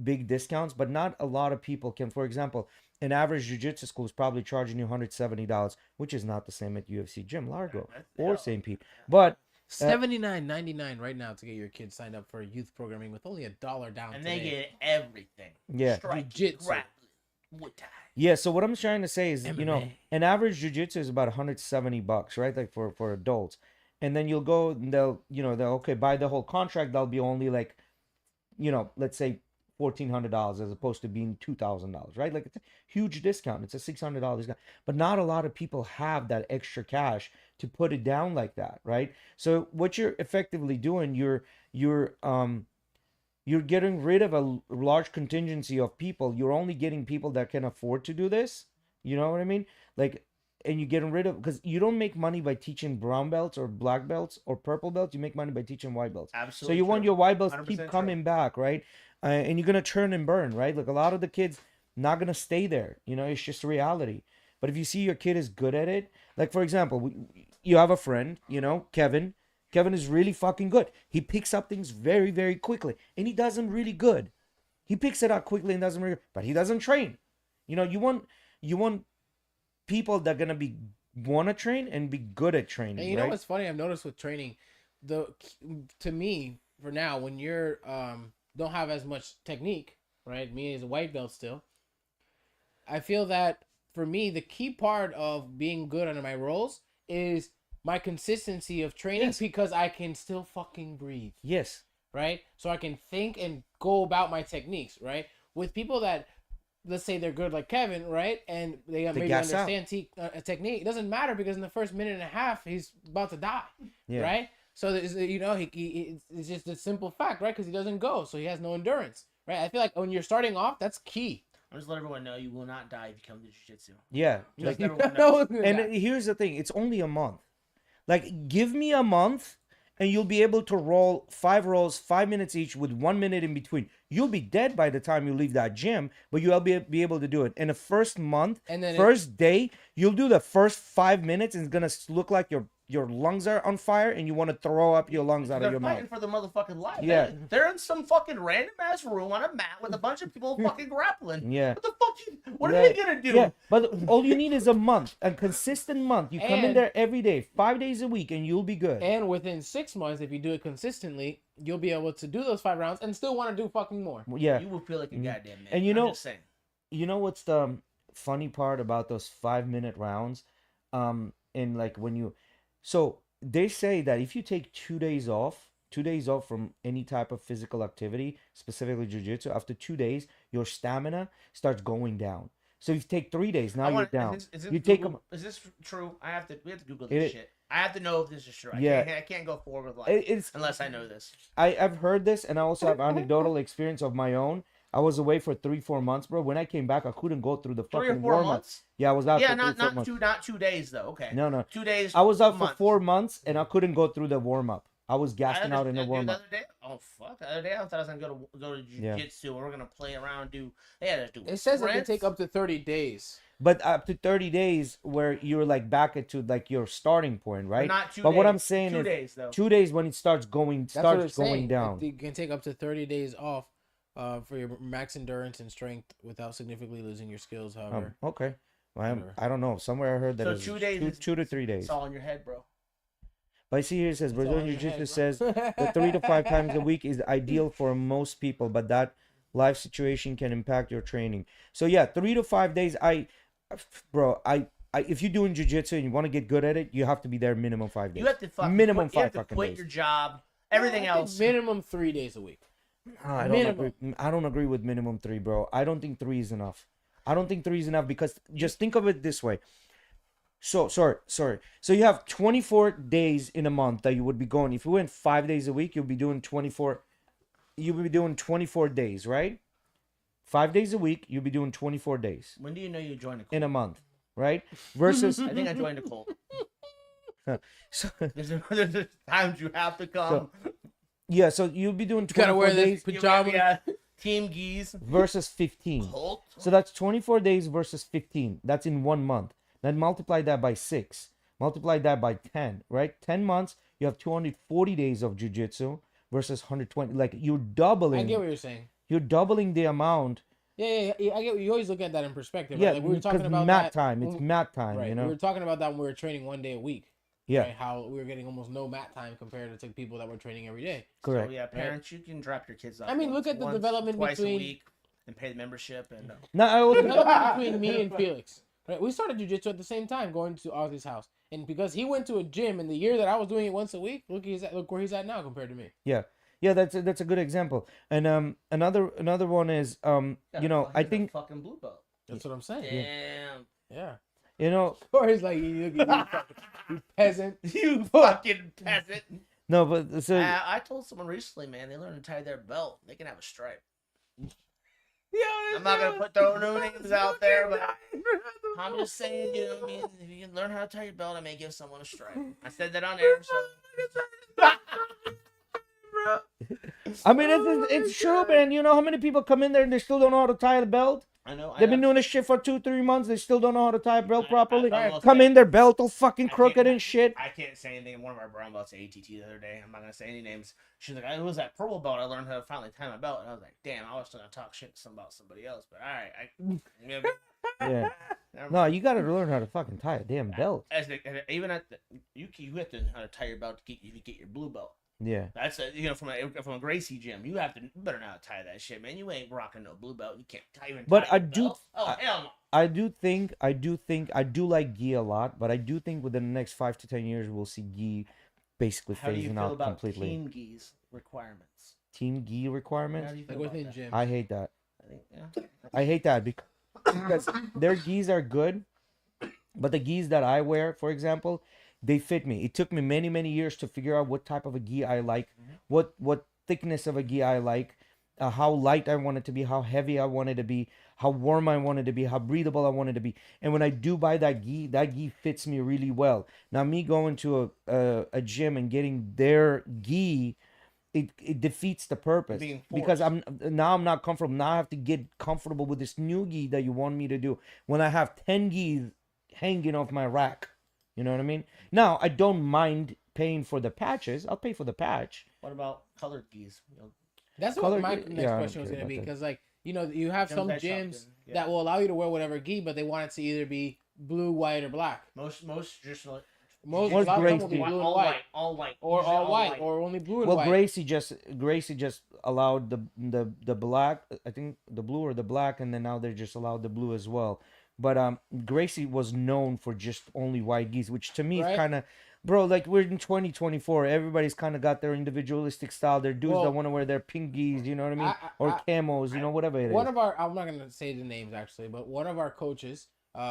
big discounts, but not a lot of people can. For example, an average jiu-jitsu school is probably charging you $170, which is not the same at UFC Gym Largo or St. Pete. But $79.99 right now to get your kids signed up for youth programming with only $1 down. And today. they get everything. Yeah. Striking, Jiu-jitsu. grappling, Muay Thai. Yeah, so what I'm trying to say is, you know, MMA. an average jiu-jitsu is about $170, right? Like for adults. And then you'll go and they'll okay, buy the whole contract, that'll be only like, you know, let's say $1,400 as opposed to being $2,000, right? Like it's a huge discount. It's a $600 discount. But not a lot of people have that extra cash to put it down like that, right? So what you're effectively doing, you're getting rid of a large contingency of people. You're only getting people that can afford to do this. You know what I mean? Like, and you're getting rid of, because you don't make money by teaching brown belts or black belts or purple belts. You make money by teaching white belts. Absolutely. So you want your white belts to 100% keep true. coming back, right? And you're gonna churn and burn, right? Like a lot of the kids not gonna stay there. You know, it's just reality. But if you see your kid is good at it, like for example, you have a friend, you know, Kevin. Kevin is really fucking good. He picks up things very, very quickly, and he does them really good. He picks it up quickly and doesn't really, but he doesn't train. You know, you want people that are gonna want to train and be good at training. And you right? know what's funny? I've noticed with training, to me for now, when you're don't have as much technique, right? Me as a white belt still, I feel that for me the key part of being good under my roles is my consistency of training, Yes. because I can still fucking breathe, Yes. right? So I can think and go about my techniques, right? With people that, let's say they're good like Kevin, right? And they maybe gas out. understand a technique. It doesn't matter because in the first minute and a half, he's about to die, Yeah. right? So, you know, it's just a simple fact, right? Because he doesn't go. So he has no endurance, right? I feel like when you're starting off, that's key. I'm just let everyone know you will not die if you come to jiu-jitsu. Yeah. Just Like, everyone No knows. one's gonna die. and here's the thing: it's only a month. Like, give me a month, and you'll be able to roll 5 rolls, 5 minutes each, with 1 minute in between. You'll be dead by the time you leave that gym, but you'll be able to do it. In the first month, And then first day, you'll do the first 5 minutes, and it's gonna look like your lungs are on fire, and you want to throw up your lungs out of They're your fighting mouth. for their motherfucking life. Yeah. They're in some fucking random ass room on a mat with a bunch of people fucking grappling. Yeah. What the fuck? What Yeah, are they gonna do? Yeah, but all you need is a month, a consistent month. You come in And- there every day, 5 days a week, and you'll be good. And within 6 months, if you do it consistently, you'll be able to do those 5 rounds and still want to do fucking more. Yeah, You will feel like a goddamn man. And you I'm know- just saying. you know what's the funny part about those 5 minute rounds? And like when you, so they say that if you take 2 days off, 2 days off from any type of physical activity, specifically jiu-jitsu, after 2 days, your stamina starts going down. So if you take 3 days, now I you're want- down. Is this You take Google- Is this true? We have to Google It- this shit. I have to know if this is true. Yeah. I can't go forward with life It's unless I know this. I've heard this, and I also have anecdotal experience of my own. I was away for 3-4 months, bro. When I came back, I couldn't go through the 3 fucking or 4 warm up. months. Yeah, I was out Yeah, for not 3-4 months. not 2 days though. Okay. No. 2 days. I was out for months. 4 months, and I couldn't go through the warm up. I was I gassing out in the understand, dude, warm the up. other day. Oh fuck! The other day I thought I was gonna go to Yeah. jiu-jitsu and we're gonna play around. Do do. It says it can sprints. take up to 30 days. But up to 30 days, where you're like back to like your starting point, But right? not 2 But days. what I'm saying 2 is days though. 2 days when it starts going That's what it's going saying. down. You can take up to 30 days off for your max endurance and strength without significantly losing your skills, however. Okay. Well, Whatever. I don't know. Somewhere I heard that So it's 2 days is- 2 to 3 days. It's all in your head, bro. But I see here it says all in Brazilian your Jiu-Jitsu head, says bro. that 3 to 5 times a week is ideal for most people, but that life situation can impact your training. So yeah, 3 to 5 days. Bro, if you're doing jiu-jitsu and you want to get good at it, you have to be there minimum 5 days. You have to fucking Minimum quit, you have 5 to fucking quit days. your job. Everything I think else. minimum 3 days a week. I don't minimum. agree. I don't agree with minimum 3, bro. I don't think 3 is enough. I don't think 3 is enough because just think of it this way. So sorry. So you have 24 days in a month that you would be going. If you went 5 days a week, you'll be doing 24. You would be doing 24 days, right? 5 days a week, you'll be doing 24 days When do you know you joined a cult? in a month, right? Versus I think I joined a cult. so, There's times you have to come. yeah, so you'll be doing Gotta 24 wear days this pajamas. Yeah, Team Geese. versus 15. Cult. So that's 24 days versus 15. That's in 1 month. Then multiply that by 6. Multiply that by 10, right? 10 months, you have 240 days of jiu-jitsu versus 120. Like you're I doubling. get what you're saying. You're doubling the amount. Yeah. I get. You always look at that in perspective. Yeah, Right? Like we were talking because about math that time. It's when- math time, Right. you We know? were talking about that when we were training 1 day a week. Yeah. Right? How we were getting almost no mat time compared to people that were training every day. Correct. So yeah, parents, you can drop your kids off. I mean, look at the development twice between- a week and pay the membership and. No, I The also development between me and Felix. Right? We started jujitsu at the same time, going to Ozzy's house, and because he went to a gym in the year that I was doing it once a week, look where he's at now compared to me. yeah. That's a good example. And another one is Yeah, you know, I he's a think fucking blue belt. That's what I'm saying. Damn. Yeah. you know Corey's like, you peasant. You fucking peasant. no, but so I told someone recently, man, they learn to tie their belt. They can have a stripe. I'm not gonna put their no names out there, but I'm just saying, you know what I mean? If you can learn how to tie your belt, I may give someone a stripe. I said that on air, so. I mean it's true, man. You know how many people come in there and they still don't know how to tie the belt? I know. They've been doing this shit for 2-3 months. They still don't know how to tie a belt properly. I will Come say- in, their belt all fucking I crooked can't- and shit. I can't say anything. One of our brown belts at ATT the other day. I'm not gonna say any names. She's like, "It was that purple belt. I learned how to finally tie my belt." And I was like, "Damn, I was gonna talk shit about somebody else." But all right, Yeah. never No, mind. you gotta learn how to fucking tie a damn belt. Even at the, you have to know how to tie your belt to get your blue belt. Yeah. That's from a Gracie gym. You better know how to tie that shit, man. You ain't rocking no blue belt. You can't tie. But tie I your do- belt. Oh I- hell no. I do like gi a lot, but I do think within the next 5 to 10 years we'll see gi basically How do you phasing feel out about completely. team gis requirements? Team gi How requirements? do you feel Like about within that? gym. I hate that. I think, yeah. I hate that because their gis are good, but the gis that I wear, for example, they fit me. It took me many years to figure out what type of a gi I like, what thickness of a gi I like, how light I want it to be, how heavy I want it to be, how warm I want it to be, how breathable I want it to be. And when I do buy that gi fits me really well. Now me going to a gym and getting their gi, it defeats the purpose Being because forced. I'm not comfortable. Now I have to get comfortable with this new gi that you want me to do when I have 10 gis hanging off my rack. You know what I mean? Now I don't mind paying for the patches. I'll pay for the patch. What about colored gis? That's Color what my gi- next yeah, I don't question was care going to be, about that. because like, you have some that shop gyms in, yeah. that will allow you to wear whatever gi, but they want it to either be blue, white, or black. Most traditional. Most What's a lot of gray them will be gi? blue and all white, white, all white, or Usually all white, or only blue and Well, white. Gracie just allowed the black, I think the blue or the black, and then now they just allowed the blue as well. But Gracie was known for just only white gis, which to me Right. is kind of, bro, like we're in 2024. Everybody's kind of got their individualistic style. They're dudes Well, that want to wear their pink gis, you know what I mean, or camos, you know, whatever it is. One of our, I'm not gonna say the names actually, but one of our coaches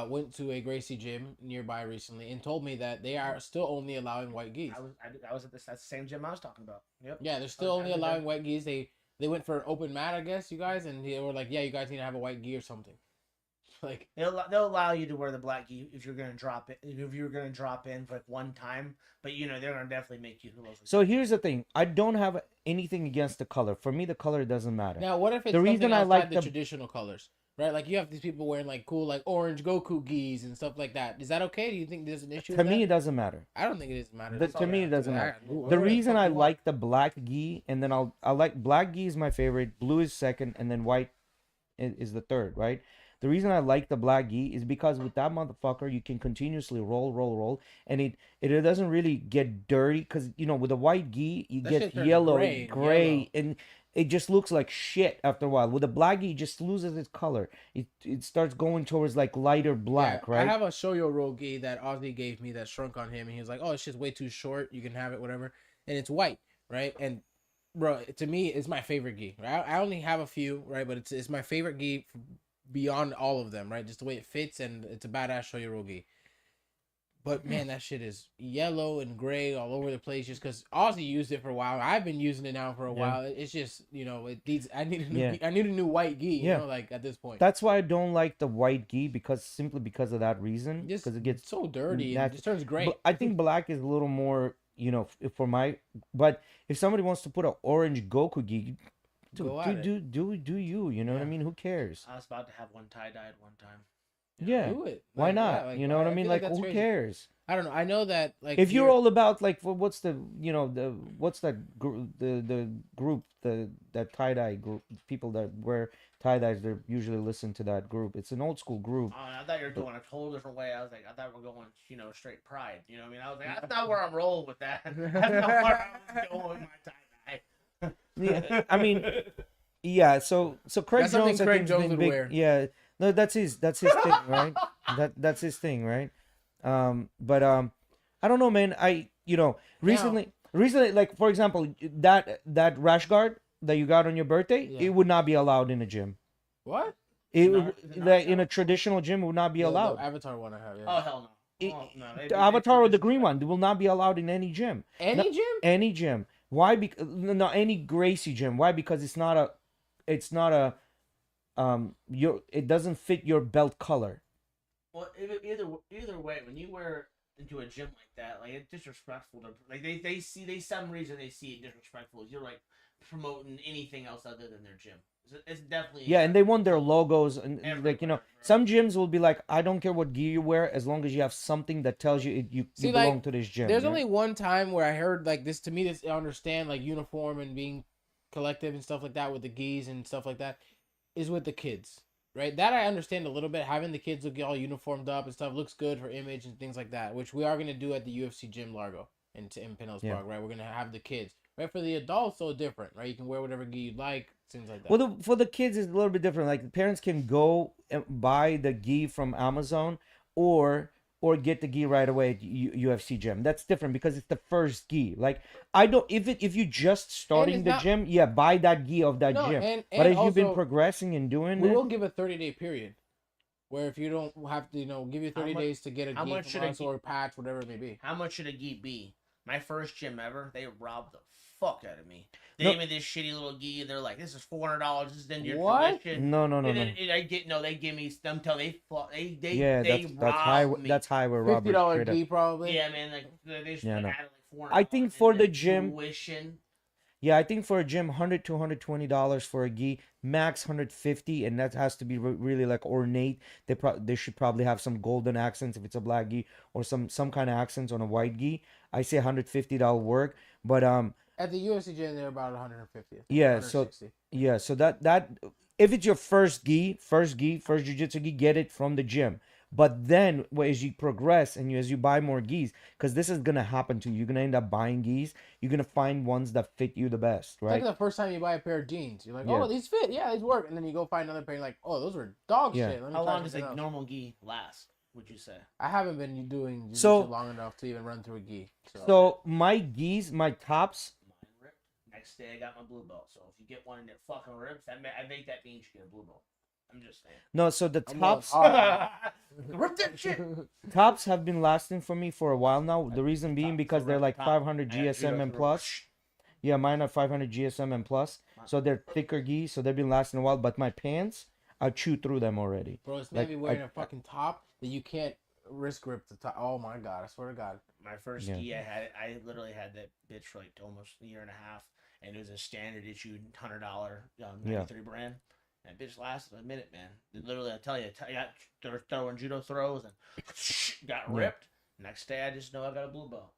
went to a Gracie gym nearby recently and told me that they are still only allowing white gis. I was at that's the same gym I was talking about. Yep. Yeah, they're still I only did that. allowing white gis. They went for an open mat, I guess, you guys, and they were like, yeah, you guys need to have a white gi or something. Like, They'll allow you to wear the black gi if you're gonna drop it. If you're gonna drop in for like one time, but they're gonna definitely make you. So here's the thing. I don't have anything against the color. For me, the color doesn't matter. now what if it's The reason something I outside like the the- traditional colors, right? Like you have these people wearing like cool like orange Goku gis and stuff like that. Is that okay? Do you think there's an issue? To with me, that? it doesn't matter. I don't think it doesn't matter. To me, it doesn't matter. The Whatever reason fuck I you want. like the black gi, and then I like black gi is my favorite, blue is second, and then white is the third, right? The reason I like the black gi is because with that motherfucker you can continuously roll, and it doesn't really get dirty because with the white gi you That get shit turns yellow, gray and gray, yellow. and it just looks like shit after a while. With the black gi, it just loses its color. It starts going towards like lighter black, Yeah, right? I have a shoyo roll gi that Ozzy gave me that shrunk on him, and he was like, "Oh, it's just way too short. You can have it, whatever." And it's white, right? And bro, to me, it's my favorite gi. Right? I only have a few, right? But it's my favorite gi beyond all of them, right? Just the way it fits, and it's a badass shoyo roll gi. But man, that shit is yellow and gray all over the place. Just because Ozzy used it for a while, I've been using it now for a while. It's just it needs. I need a new. Yeah. I need a new white gi. Yeah. Like at this point. That's why I don't like the white gi simply because of that reason. Just Because it gets so dirty. nat- And it just turns gray. I think black is a little more, for my. But if somebody wants to put an orange Goku gi, Go at it. do you? You know what I Yeah. mean? Who cares? I was about to have one tie dyed one time. Yeah. Do it. Why Like, not? yeah, like, You know what I feel mean? Like, that's who crazy. cares? I don't know. I know that like If you're all about like, what's the what's that the group that tie dye group people that wear tie-dyes, they usually listen to that group. It's an old school group. I thought you were going a total different way. I was like, I thought we are going, straight pride. You know what I mean? I was like, that's not where I'm rolling with that. That's not where I was going with my tie-dye. Yeah, I mean, yeah. So Craig That's something Jones, I Craig think, Jones been would big. wear. Yeah, no, that's his thing, right? That's his thing, right? But I don't know, man. Recently, like for example, that rash guard that you got on your birthday, Yeah. it would not be allowed in a gym. What? It Not- would- is it not like in so? a traditional gym, it would not be The allowed. Avatar one I have. Yeah. Oh, hell no. It- Oh, no. The Avatar or the green one, they will not be allowed in any gym. Any gym? Any gym. Why? Because no, any Gracie gym. Why? Because it's not a it doesn't fit your belt color. Well, either way, when you wear into a gym like that, like it's disrespectful to like they some reason they see it disrespectful. You're like promoting anything else other than their gym. It's definitely Yeah, and they want their logos and like Everywhere, bro. some gyms will be like, I don't care what gear you wear as long as you have something that tells you you See, belong like, to this gym. There's right? only one time where I heard like this. To me, this I understand like uniform and being collective and stuff like that with the geese and stuff like that is with the kids, right? That I understand a little bit. Having the kids look all uniformed up and stuff looks good for image and things like that, which we are gonna do at the UFC gym Largo in Pinellas Yeah. Park, right? We're gonna have the kids, right? For the adults, so different, right? You can wear whatever gi you'd like, things like that. Well, for the kids, it's a little bit different. Like parents can go and buy the gi from Amazon, or get the gi right away at UFC gym. That's different because it's the first gi. Like I don't if you just starting the not- gym, yeah, buy that gi of that No, gym. and But as you've been also, progressing and doing we it, will give a 30-day period. Where if you don't have to, give you 30 much- days to get a how gi much from should a us gi- or a patch, whatever it may be. How much should a gi be? My first gym ever, they robbed the fuck out of me. They No. gave me this shitty little gi, and they're like, "This is $400. This is in your What? tuition." no. They give me them till they Yeah, they that's high. robbed me. That's highway robbery. $50 straight up. gi probably. Yeah, man, like they just Yeah, no. added like $400. I think in for their the gym- tuition. Yeah, I think for a gym, $100 to $120 for a gi, max 150, and that has to be really like ornate. They should probably have some golden accents if it's a black gi, or some kind of accents on a white gi. I say $150 work, but At the UFC gym, they're about 150. I think, Yeah, so- 160. yeah, so that if it's your first jiu-jitsu gi, get it from the gym. But then as you progress and as you buy more gis, because this is gonna happen to you, you're gonna end up buying gis. You're gonna find ones that fit you the best, It's like right? the first time you buy a pair of jeans, you're like, Yeah. "Oh, these fit, yeah, these work," and then you go find another pair, and you're like, "Oh, those are dog Yeah. shit." Let me How try long does something a else." normal gi last? Would you say? I haven't been doing jiu-jitsu So- long enough to even run through a gi. So my gis, my tops, Mine ripped. Next day I got my blue belt. So if you get one and it fucking rips, I think that means you get a blue belt. I'm just saying. no, so the I'm tops, going hard. Rip that shit. tops have been lasting for me for a while now. The reason being Tops because are they're right like top. 500 I got GSM judo and throw. plus. Yeah, mine are 500 GSM and plus. So they're thicker gis, so they've been lasting a while. But my pants, I chew through them already. Bro, it's Like, maybe wearing a fucking top that you can't wrist grip the top. Oh my god, I swear to God. My first Yeah. gi, I literally had that bitch for like almost a year and a half, and it was a standard issued $100 93 brand. And that bitch lasted a minute, man. Literally, I tell you, they're throwing judo throws and got ripped. Next day, I just know I got a blue belt.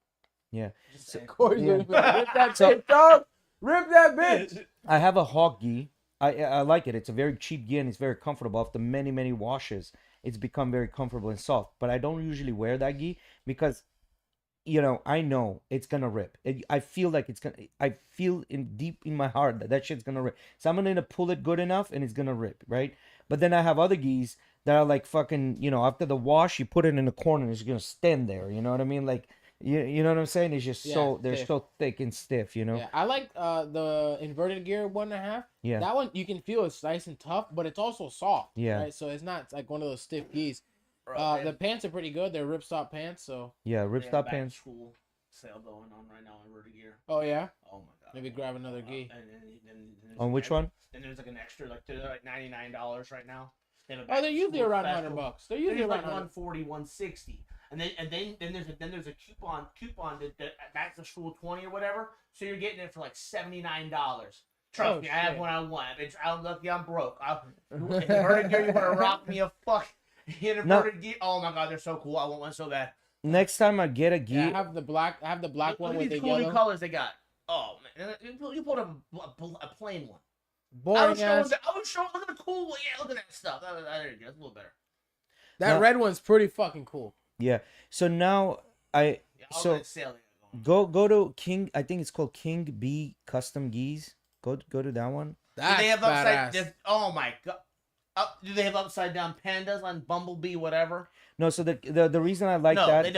Yeah. Just saying. Corey's Yeah. gonna be like, "Rip that So- bitch, dog! Rip that bitch!" I have a hawk gi. I like it. It's a very cheap gi and it's very comfortable. After many washes, it's become very comfortable and soft. But I don't usually wear that gi because, I know it's gonna rip. I feel like it's gonna. I feel in deep in my heart that shit's gonna rip. So I'm gonna pull it good enough and it's gonna rip, right? But then I have other gis that are like fucking. After the wash, you put it in the corner and it's gonna stand there. You know what I mean? Like, you know what I'm saying? It's just Yeah, they're stiff. so thick and stiff. Yeah, I like the inverted gear 1.5. Yeah. That one you can feel it's nice and tough, but it's also soft. Yeah. Right? So it's not like one of those stiff gis. Bro, The pants are pretty good. They're ripstop pants. So. Yeah, they have ripstop back to pants. School sale going on right now in Inverted Gear. Oh yeah. Oh my god. Maybe grab another gi. And then there's On which one? Then there's like an extra, like they're like $99 right now. They have a Oh, back they're to usually school around special. $100. They're They're usually usually around like 100. 140, 160. And then there's a coupon that back to school 20 or whatever. So you're getting it for like $79. Trust Oh, me, I have shit. one I want. I'm lucky I'm broke. Inverted gear, you want to rock me a fuck inverted gear? Oh my god, they're so cool. I want one so bad. Next time I get a gi, Yeah, I have the black Look one at with these the cool new yellow. colors they got. Oh man, you pulled a plain one. Boring ass. I was showing. Look at the cool. Yeah, look at that stuff. There you go. That's a little better. That No. red one's pretty fucking cool. Yeah. So now Yeah, so go to King. I think it's called King B Custom Geese. Go to that one. That's Do they have badass. oh my god. Do they have upside down pandas on Bumblebee? Whatever. No, so the reason I like no, that they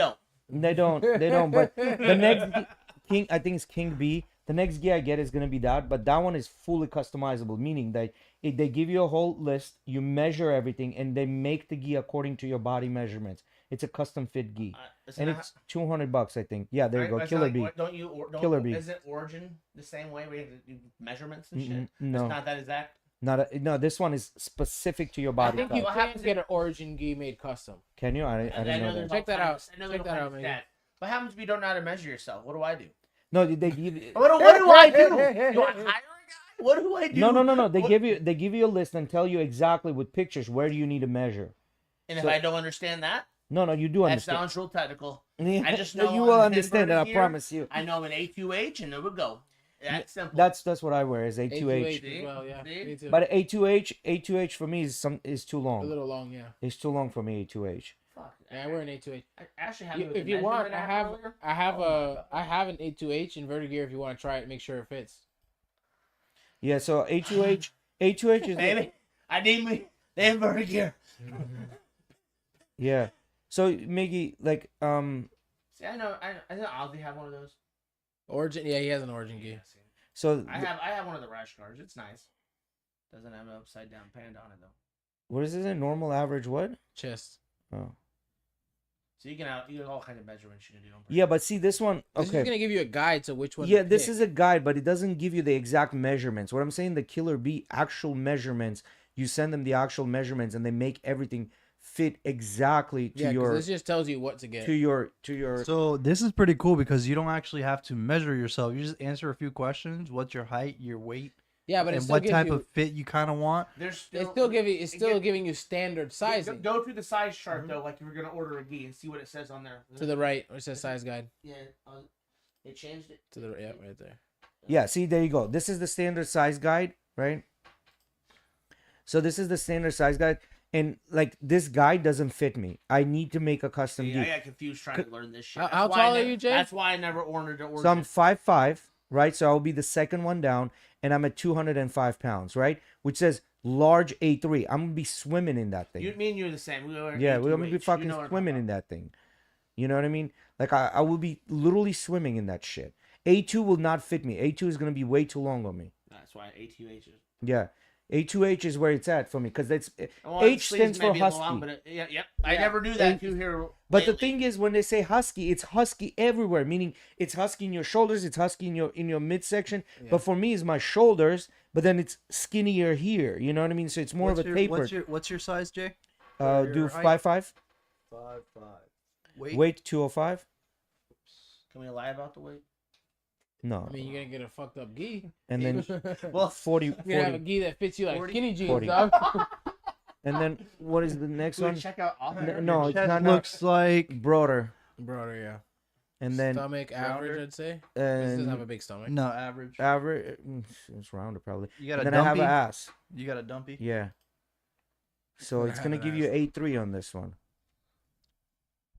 don't. they don't. But the next King, I think it's King B. The next gear I get is gonna be that, but that one is fully customizable, meaning that they give you a whole list, you measure everything, and they make the gi according to your body measurements. It's a custom fit gi, and it's $200, I think. Yeah, there you go, Killer B. Don't Killer B. Isn't Origin the same way where you have to do measurements and shit? No. It's not that exact. No, this one is specific to your I body think type. you can get an Origin gi made custom. Can you? I didn't know that. Check that out. Check that out, man. What happens if you don't know how to measure yourself? What do I do? No, they give. What do I do? Do I hire a guy? What do I do? No. They give you a list and tell you exactly with pictures where do you need to measure. And if I don't understand that, No, you do that understand. sounds real technical. Yeah, I just know you on will the understand it. I inverted gear, promise you. I know an A2H, and there we go. That's simple. That's what I wear is A2H. See? as well, yeah. See? Me too. But A2H for me is too a long. little long, yeah. It's too long for me A2H. Fuck. Yeah, I wear an A2H. I actually have If you want, I have earlier. I have an A2H inverted gear. If you want to try it, make sure it fits. Yeah, so A2H is Baby, I need me the inverted gear. yeah. So Miggy, like See, I know Ozzy have one of those. Origin, yeah, he has an Origin gear. see. so I have one of the rash guards. It's nice. Doesn't have an upside down panda on it though. what is it? Normal average what? Chest. Oh. So you have all kinds of measurements you can do. Yeah, but see this one. This is Okay. gonna give you a guide to which one. Yeah, to this pick. is a guide, but it doesn't give you the exact measurements. What I'm saying, the Killer B actual measurements. You send them the actual measurements, and they make everything fit exactly to 'cause your this just tells you what to get. to your. So this is pretty cool because you don't actually have to measure yourself. You just answer a few questions. What's your height, your weight, Yeah, but it and still what gives type you. of fit you kind of want? There's It's still giving you standard sizing. Go through the size chart though, like if you're gonna order a gi and see what it says on there. To the right, where it says size guide. Yeah, they changed it. To the right there. Yeah, see, there you go. This is the standard size guide, right? So this is the standard size guide, and like this guide doesn't fit me. I need to make a custom See, gi. I got confused trying to learn this shit. How That's why tall are you, Jay? That's why I never ordered an order. So I'm 5'5", right? So I'll be the second one down, and I'm at 205 pounds, right? Which says large A3. I'm gonna be swimming in that thing. Me and you are the same. We're Yeah, we're gonna be A2H. fucking You know what I'm swimming talking in that thing. You know what I mean? Like I will be literally swimming in that shit. A2 will not fit me. A2 is gonna be way too long on me. about. That's why A2H is. Yeah, A2H is where it's at for me because it's Well, H sleeves stands may for be a little husky. long, but yep. I never do that too here. But the lately. thing is, when they say husky, it's husky everywhere. Meaning, it's husky in your shoulders, it's husky in your midsection. Yeah. But for me, it's my shoulders. But then it's skinnier here. You know what I mean? So it's more what's of a your, tapered. What's your size, Jay? Do your 5'5", 5'5". weight 205. Can we lie about the weight? No, I mean, you're gonna get a fucked up gi. and then Well, 40, you're gonna have a 40. gi that fits you like 40. skinny jeans, 40. dog. And then what is the next can we one? check out all No, it's Chest not looks like broader. Broader, yeah. And then Stomach average, I'd say. This doesn't have a and big stomach. no average. average. It's rounder probably. You got a And then I have dumpy. an ass. You got a dumpy. Yeah. So Gonna it's have gonna an give you A3 on this one.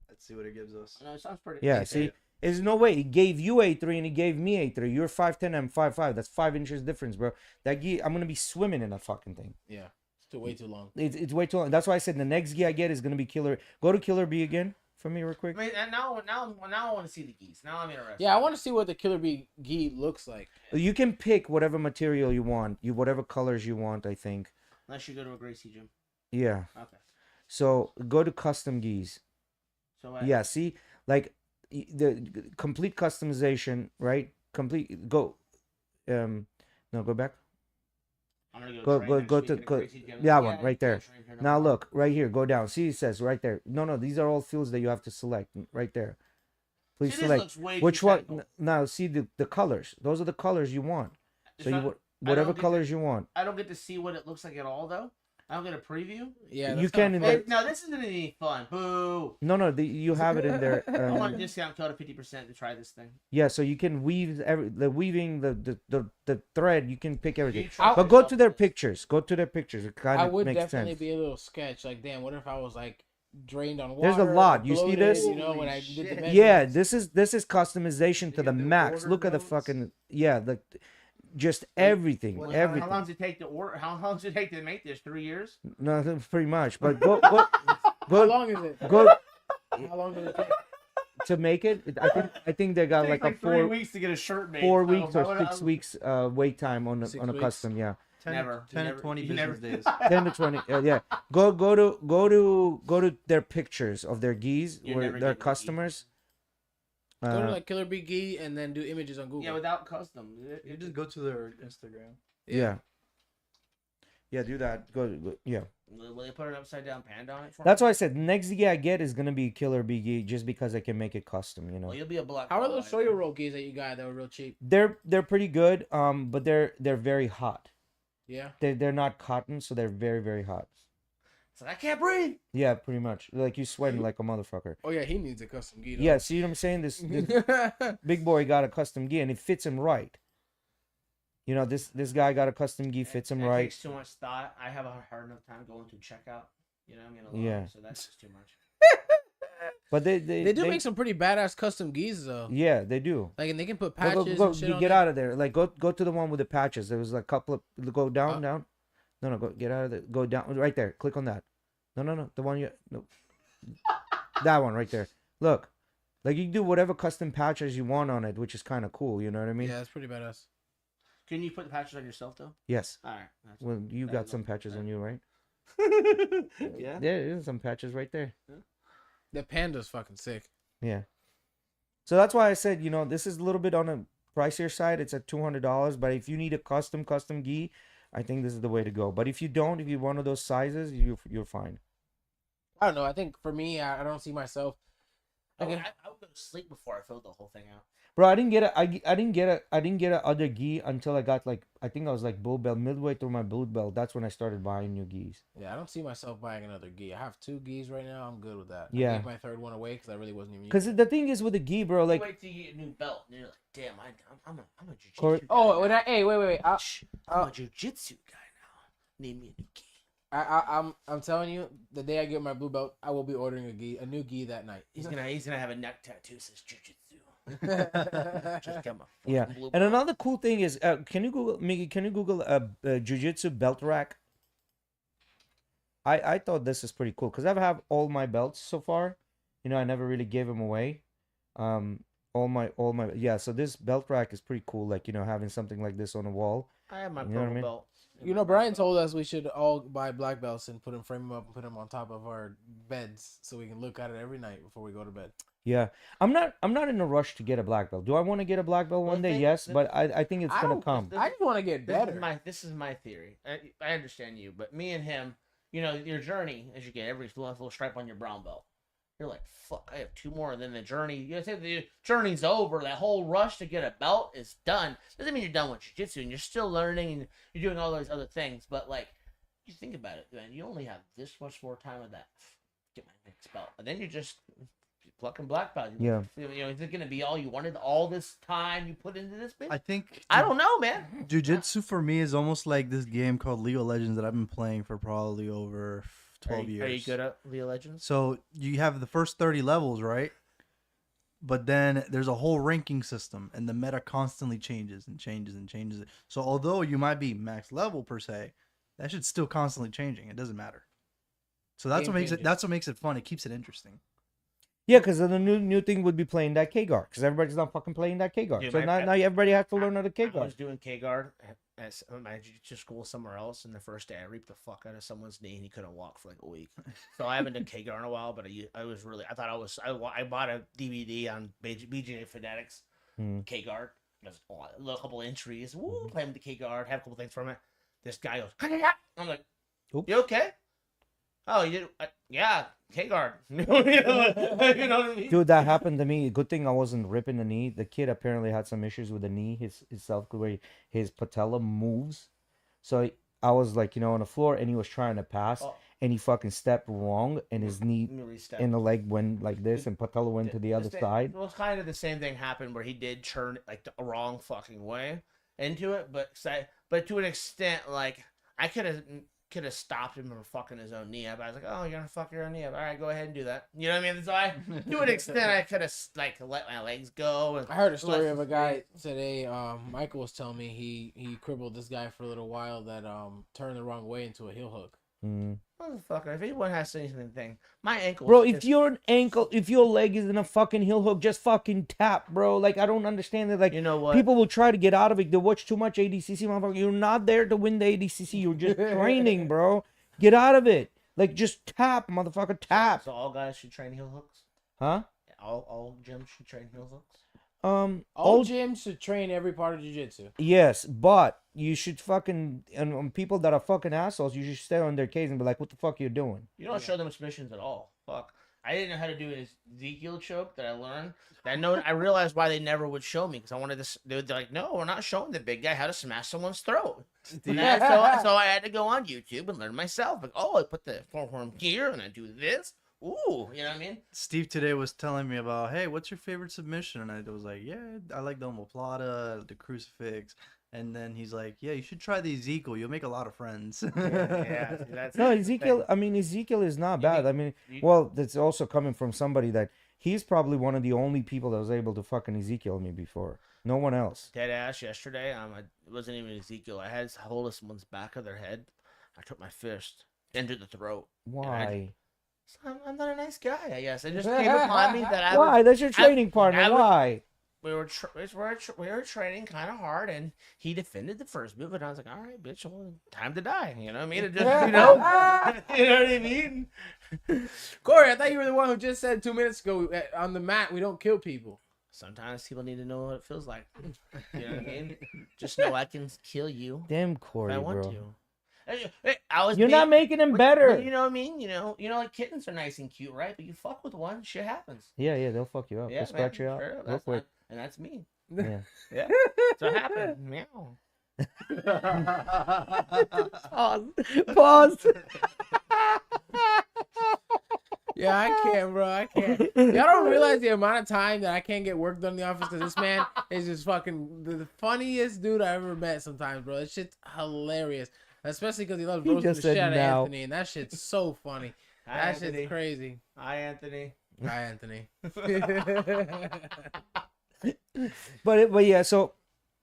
Let's see what it gives us. No, it sounds pretty. Yeah, see, there's no way. He gave you A3 and he gave me A3. You're 5'10", I'm 5'5". That's 5 inches difference, bro. That gi, I'm gonna be swimming in that fucking thing. Yeah, it's too way too long. It's way too long. That's why I said the next gi I get is gonna be Killer. Go to Killer B again for me real quick. I mean, and now I want to see the geese. Now I'm interested. Yeah, I want to see what the Killer Bee gi looks like. You can pick whatever material you want, whatever colors you want. I think. Unless you go to a Gracie gym. Yeah. Okay. So go to custom gis. So Yeah. See, like the complete customization, right? Complete. Go. No, go back. I'm gonna Go- train go- next go week to- at a go- Gracie gym. that one right there. train here Now tomorrow. look right here. Go down. See, it says right there. No, these are all fields that you have to select right there. Please See, this select looks way which too one. technical. Now see the colors. Those are the colors you want. It's So you not- whatever get colors you want. I don't get to see what it looks like at all though. I don't get a preview. Yeah, You that's can kinda in fun. the- Hey, no, this isn't any fun. Boo! No, you have it in there. I want a discount code of 50% to try this thing. Yeah, so you can weave the weaving the thread. You can pick everything. You trust But go yourself to their with this. pictures. Go to their pictures. It kind I of would makes definitely sense. be a little sketch. Like, damn, what if I was like drained on water? There's a lot. You see bloated, this? You know, when Holy I did the shit. Yeah, measurements? this is customization to You the can do max. order Look at the notes. fucking just everything, Well, everything. How long does it take to order? How long does it take to make this? 3 years? No, pretty much. But go How go long is it? go How long does it take? to make it. I think they got It like takes a 3 4 weeks to get a shirt made. 4 I weeks don't- or 6 weeks wait time on 6 a weeks? custom. Yeah, 10, Never. 10 Never- to 20 you business never- days. 10 to 20. Yeah, go to their pictures of their geese You're where never their getting a gi. customers. Go to like Killer Bee Gee and then do images on Google. Yeah, without custom. You just go to their Instagram. Yeah, do that. Go. Yeah. Will they put an upside down panda on it for That's me? why I said next gear I get is gonna be Killer Bee just because I can make it custom. You know, Well, you'll be a black. How are belt those rider. soya roll geese that you got that were real cheap? they're pretty good. But they're very hot. Yeah. They're not cotton, so they're very very hot. It's like, I can't breathe. Yeah, pretty much. Like you sweating like a motherfucker. Oh yeah, he needs a custom gi. Yeah, see what I'm saying? This big boy got a custom gi and it fits him right. You know, this guy got a custom gi, fits him That right. takes too much thought. I have a hard enough time going to checkout. You know, I mean, alone, Yeah. So that's just too much. But they they do make some pretty badass custom gis though. Yeah, they do. Like, and they can put Go, patches go, and shit you on get it. out of there. Like go to the one with the patches. There was like a couple of go down. No, go get out of there. Go down right there. Click on that. No. The one you no. That one right there. Look. Like you can do whatever custom patches you want on it, which is kind of cool, you know what I mean? Yeah, it's pretty badass. Can you put the patches on yourself though? Yes. All right. That's Well, you that got is some okay. patches on you, right? Yeah. There's some patches right there. The panda's fucking sick. Yeah. So that's why I said, you know, this is a little bit on a pricier side. It's at $200, but if you need a custom gi, I think this is the way to go. But if you don't, if you're one of those sizes, you're fine. I don't know. I think for me, I don't see myself. I Okay. would go to sleep before I filled the whole thing out. Bro, I didn't get a other gi until I got like I think I was like blue belt midway through my blue belt. That's when I started buying new gis. Yeah, I don't see myself buying another gi. I have 2 gis right now. I'm good with that. I Yeah. gave my third one away because I really wasn't even. Cause the thing is with the gi, bro, like Wait till you get a new belt, and you're like, damn, I'm a jujitsu Corey- guy. Oh, when wait. I'm a jujitsu guy now. Need me a new gi. I'm telling you, the day I get my blue belt, I will be ordering a new gi that night. He's gonna have a neck tattoo that says jujitsu. Just got my yeah. fucking blue And belt. another cool thing is, can you Google Miggy? Can you Google jiu-jitsu belt rack? I thought this is pretty cool because I have all my belts so far. You know, I never really gave them away. All my yeah. So this belt rack is pretty cool. Like, you know, having something like this on the wall. I have my You know what I purple mean? belt. You know, Brian told us we should all buy black belts and frame them up and put them on top of our beds so we can look at it every night before we go to bed. Yeah, I'm not in a rush to get a black belt. Do I want to get a black belt one day? Yes, but I think it's I gonna don't- come. I just want to get better. This is my theory. I understand you, but me and him, you know, your journey as you get every little stripe on your brown belt. You're like, fuck, I have 2 more, and then the journey. You say the journey's over. That whole rush to get a belt is done. Doesn't mean you're done with jiu-jitsu, and you're still learning, and you're doing all those other things. But like, you think about it, man. You only have this much more time of that. Get my next belt, and then you're just plucking black belt. Yeah. You know, is it gonna be all you wanted? All this time you put into this bitch? I think I don't know, man. Jiu-Jitsu for me is almost like this game called League of Legends that I've been playing for probably over 12 years. Are you good at League of Legends? So you have the first 30 levels, right? But then there's a whole ranking system, and the meta constantly changes and changes and changes. So although you might be max level per se, that shit's still constantly changing. It doesn't matter. So that's Game what makes it. changing. That's what makes it fun. It keeps it interesting. Yeah, because the new thing would be playing that K guard because everybody's not fucking playing that K guard. Dude, So my- now everybody has to learn how to K I guard. was doing K guard at my jiu-jitsu school somewhere else, and the first day I reaped the fuck out of someone's knee, and he couldn't walk for like a week. So I haven't done K guard in a while, but I was really I bought a DVD on BJJ Fanatics Hmm. K guard. There's a couple entries. Woo, playing the K guard, have a couple things from it. This guy goes, I'm like, Oops. you okay? Oh, you yeah, K guard. You know what I mean? Dude, that happened to me. Good thing I wasn't ripping the knee. The kid apparently had some issues with the knee, his self, where his patella moves. So I was like, on the floor, and he was trying to pass, Oh. and he fucking stepped wrong, and his knee Let me restep. in the leg went like this, and patella went to the other side. Well, kind of the same thing happened where he did turn like the wrong fucking way into it, but to an extent, like I could have stopped him from fucking his own knee up. I was like, oh, you're gonna fuck your own knee up. All right, go ahead and do that. You know what I mean? So to an extent, I could have like let my legs go. And I heard a story of a guy today. Michael was telling me he crippled this guy for a little while that turned the wrong way into a heel hook. Mm. Motherfucker, if anyone has anything, my ankle. Bro, if your leg is in a fucking heel hook, just fucking tap, bro. Like, I don't understand it. Like, you know what? People will try to get out of it. They watch too much ADCC, motherfucker. You're not there to win the ADCC. You're just training, bro. Get out of it. Like, just tap, motherfucker, tap. So all guys should train heel hooks. Huh? All gyms should train heel hooks. All gyms should train every part of jiu-jitsu. Yes, but you should fucking, and people that are fucking assholes, you should stay on their case and be like, what the fuck you doing? You don't show them submissions at all. Fuck. I didn't know how to do an Ezekiel choke that I learned. I realized why they never would show me because I wanted to. They're like, no, we're not showing the big guy how to smash someone's throat. So I had to go on YouTube and learn myself. Like, oh, I put the forearm here and I do this. Ooh, you know what I mean? Steve today was telling me about, hey, what's your favorite submission? And I was like, yeah, I like the omoplata, the crucifix. And then he's like, yeah, you should try the Ezekiel. You'll make a lot of friends. Yeah, that's No, Ezekiel, I mean, Ezekiel is not bad. I mean, well, that's also coming from somebody that he's probably one of the only people that was able to fucking Ezekiel me before. No one else. Dead ass yesterday. It wasn't even Ezekiel. I had hold of someone's back of their head. I took my fist into the throat. Why? I'm not a nice guy, I guess. It just came upon me that Why? That's your training partner. Why? We were training kind of hard, and he defended the first move, and I was like, all right, bitch, well, time to die. You know what I mean? It just, you know what I mean? Corey, I thought you were the one who just said 2 minutes ago on the mat we don't kill people. Sometimes people need to know what it feels like. You know what I mean? Just know I can kill you Damn, Corey, if I want bro. to. You're not making him better. You know what I mean? You know, like kittens are nice and cute, right? But you fuck with one, shit happens. Yeah, they'll fuck you up. Yeah, They'll scratch man, you out sure, real quick. and that's me. Yeah. Yeah, so it happened. Meow. Pause. Yeah, I can't, bro. I can't. Y'all don't realize the amount of time that I can't get work done in the office because this man is just fucking the funniest dude I ever met sometimes, bro. That shit's hilarious. Especially because he loves roasting the shit out of Anthony, and that shit's so funny. That shit's crazy. Hi, Anthony. Hi, Anthony. But yeah, so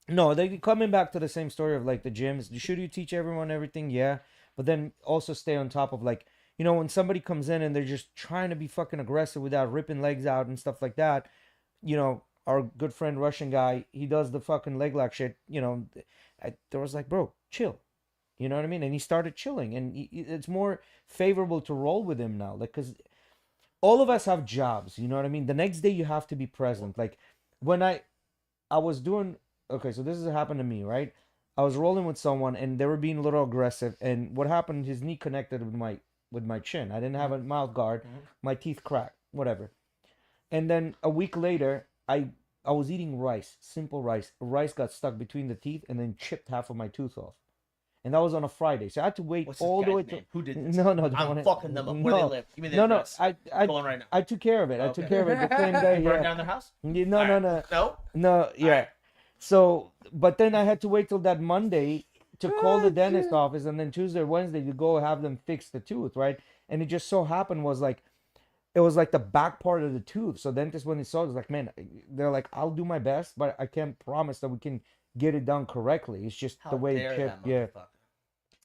no, they coming back to the same story of like the gyms. Should you teach everyone everything? Yeah, but then also stay on top of like, when somebody comes in and they're just trying to be fucking aggressive without ripping legs out and stuff like that. Our good friend Russian guy, he does the fucking leg lock shit. There was like, bro, chill. You know what I mean? And he started chilling, and it's more favorable to roll with him now. Like, because all of us have jobs. You know what I mean? The next day you have to be present. Like, when I was doing, okay, so this has happened to me, right? I was rolling with someone, and they were being a little aggressive, and what happened, his knee connected with my chin. I didn't have a mouth guard. My teeth cracked, whatever. And then a week later, I was eating rice, simple rice. Rice got stuck between the teeth and then chipped half of my tooth off. And that was on a Friday, so I had to wait all the way to. Who did this? No, I'm fucking them up. Where they live? Give me the no, address. I Going right now. I took care of it. I took care of it the same day. Burn Yeah. down their house? No. Yeah. Right. So, but then I had to wait till that Monday to call the dentist office, and then Tuesday or Wednesday to go have them fix the tooth, right? And it just so happened it was like the back part of the tooth. So dentist, when he saw it, was like, man, they're like, I'll do my best, but I can't promise that we can get it done correctly. It's just the way it chipped. Yeah.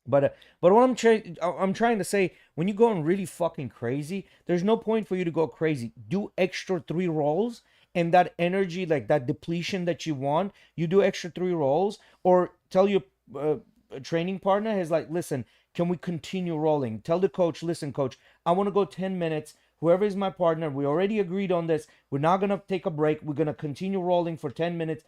But what I'm trying to say, when you're going really fucking crazy, there's no point for you to go crazy. Do extra 3 rolls, and that energy, like that depletion that you want, you do extra 3 rolls, or tell your training partner, is like, listen, can we continue rolling? Tell the coach, listen, coach, I want to go 10 minutes. Whoever is my partner, we already agreed on this. We're not going to take a break. We're going to continue rolling for 10 minutes,